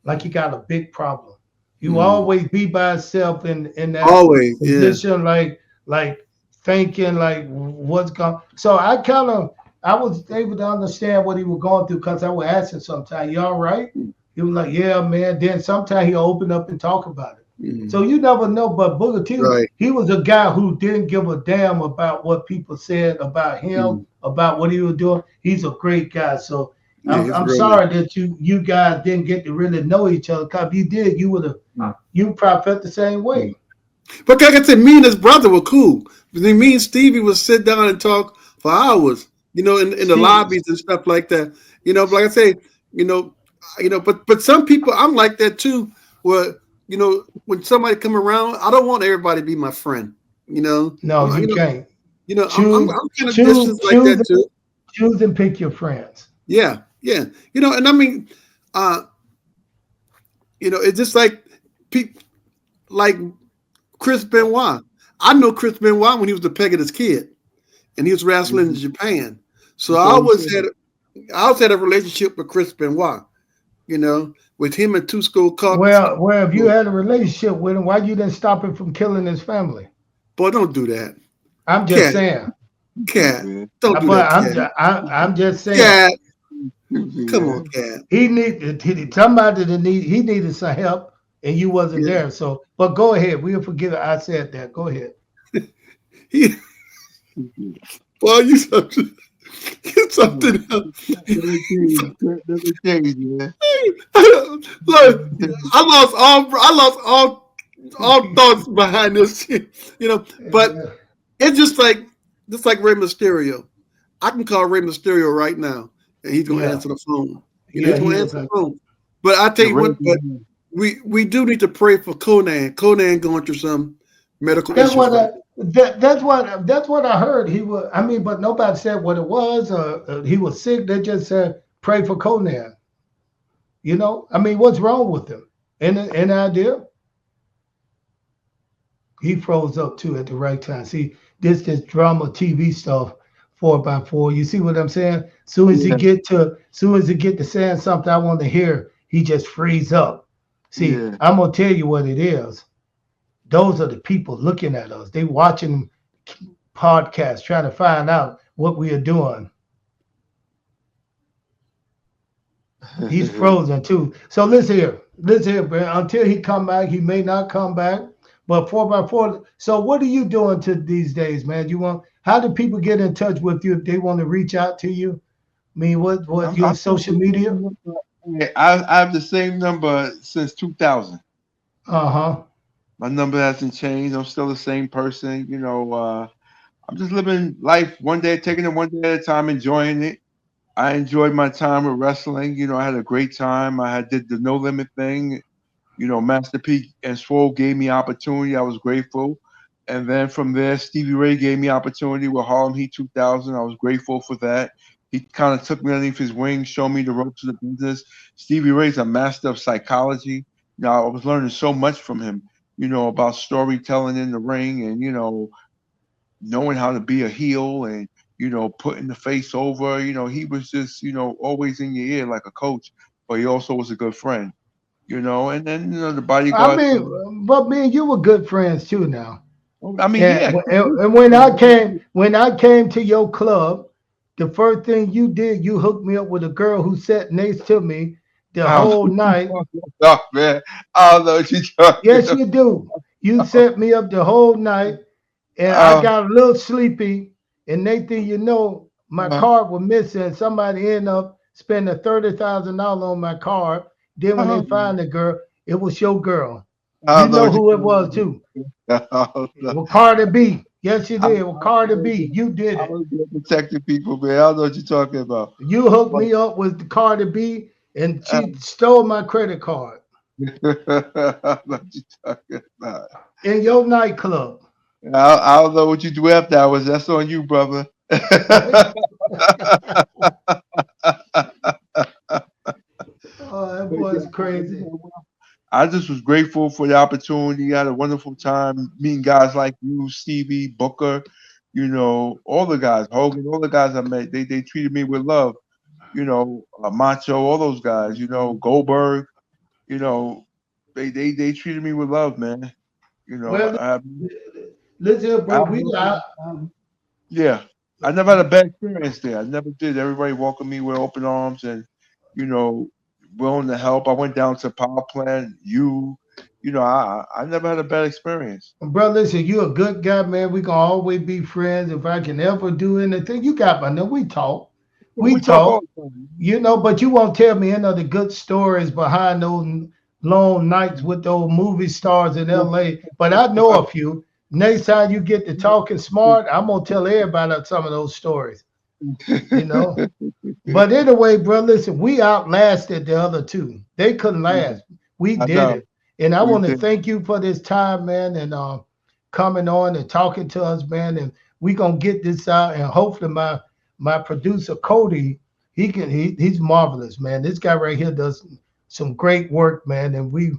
like he got a big problem. He would Mm. always be by himself in that Always, yeah. position, like thinking like what's going. So I was able to understand what he was going through because I would ask him sometimes, "You all right?" He was like, "Yeah, man." Then sometimes he'll open up and talk about it. So Mm. you never know. But Booker T, Right. he was a guy who didn't give a damn about what people said about him, Mm. about what he was doing. He's a great guy. So Yeah, he's I'm real nice. sorry that you guys didn't get to really know each other. Cause if you did, you probably felt the same way. But like I said, me and his brother were cool. Me and Stevie would sit down and talk for hours, in the Steve, lobbies and stuff like that. But like I say, you know, but some people I'm like that too, where, when somebody come around, I don't want everybody to be my friend. no, I'm you can't. I'm Choose, kind of choose, distance like choose, that too. choose and pick your friends. Yeah, yeah. And I mean, uh, it's just like people like Chris Benoit. I know Chris Benoit when he was the Pegasus Kid, and he was wrestling in Japan. So That's all he said. I always had a relationship with Chris Benoit. With him and Two Skull Cup. Well, if you had a relationship with him, why you didn't stop him from killing his family? Boy, don't do that, I'm just cat, saying. cat. Man. Don't do But that, cat, I'm just saying. cat. Come on, Man. cat. He he needed some help, and you wasn't Yeah. there. So, but go ahead. We'll forgive it. I said that. Go ahead. He, boy, you something else. Never change, man. Look, I lost all thoughts behind this shit, but Yeah, it's just like Rey Mysterio. I can call Rey Mysterio right now, and he's gonna yeah, answer the phone. yeah. He's gonna He was answer the a phone. But I tell The you what, Ravens, we do need to pray for Conan. Conan going through some medical That's issues. what that's what I heard. He was. I mean, but nobody said what it was. He was sick. They just said pray for Conan. You know. I mean, what's wrong with him? Any idea? He froze up too at the right time. See, this drama TV stuff, 4x4. You see what I'm saying? Soon as he get to saying something I want to hear, he just freeze up. See, Yeah. I'm gonna tell you what it is. Those are the people looking at us. They watching podcasts, trying to find out what we are doing. He's frozen too. So listen here, bro. Until he come back, he may not come back. But 4x4. So what are you doing to these days, man? How do people get in touch with you if they want to reach out to you? I mean, what your social media? I have the same number since 2000. Uh-huh. My number hasn't changed. I'm still the same person. I'm just living life one day, taking it one day at a time, enjoying it. I enjoyed my time with wrestling. I had a great time. Did the No Limit thing. Master P and Swoll gave me opportunity. I was grateful. And then from there, Stevie Ray gave me opportunity with Harlem Heat 2000. I was grateful for that. He kind of took me underneath his wing, showed me the ropes of the business. Stevie Ray's a master of psychology. Now, I was learning so much from him, about storytelling in the ring and, knowing how to be a heel and, putting the face over. He was just, always in your ear like a coach, but he also was a good friend. And then the I bodyguard. mean, but me and you were good friends too now. I mean, And, yeah. and when I came to your club, the first thing you did, you hooked me up with a girl who sat next to me the whole night. Oh, man. I don't know what you're talking Yes, about. you do. You set me up the whole night, and I got a little sleepy. And next thing you know, my card was missing. Somebody ended up spending $30,000 on my card. Then when they find the girl, it was your girl. I You don't know know what who you're it was talking too. about. It was Cardi B. Yes, you I did. It was Cardi B. You did it. was protecting people, man. I don't know what you're talking about. You hooked But, me up with Cardi B, and she stole my credit card I don't know what you're talking about. in your nightclub. I don't know what you do after hours. That's on you, brother. Oh, that But boy's crazy. I just was grateful for the opportunity. I had a wonderful time meeting guys like you, Stevie, Booker, all the guys, Hogan, all the guys I met. They treated me with love. Macho, all those guys. Goldberg. You know, they treated me with love, man. Well, I, listen, I bro, we got. yeah, I never had a bad experience there. I never did. Everybody welcomed me with open arms and you know willing to help. I went down to power plant. I never had a bad experience. Bro, listen, you're a good guy, man. We gonna always be friends. If I can ever do anything, you got my number. We talk. We We talk all talk. the time. But you won't tell me any of the good stories behind those long nights with those movie stars in LA. But I know a few. Next time you get to talking smart, I'm gonna tell everybody some of those stories. You know. But anyway, bro, listen, we outlasted the other two. They couldn't last. We I did know it. And I we want to did. thank you for this time, man, and coming on and talking to us, man. And we gonna get this out. And hopefully my producer Cody, he's marvelous, man. This guy right here does some great work, man. And we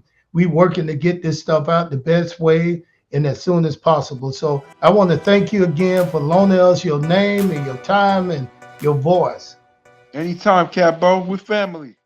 working to get this stuff out the best way and as soon as possible. So I want to thank you again for loaning us your name and your time and your voice. Anytime, Capo. We're family.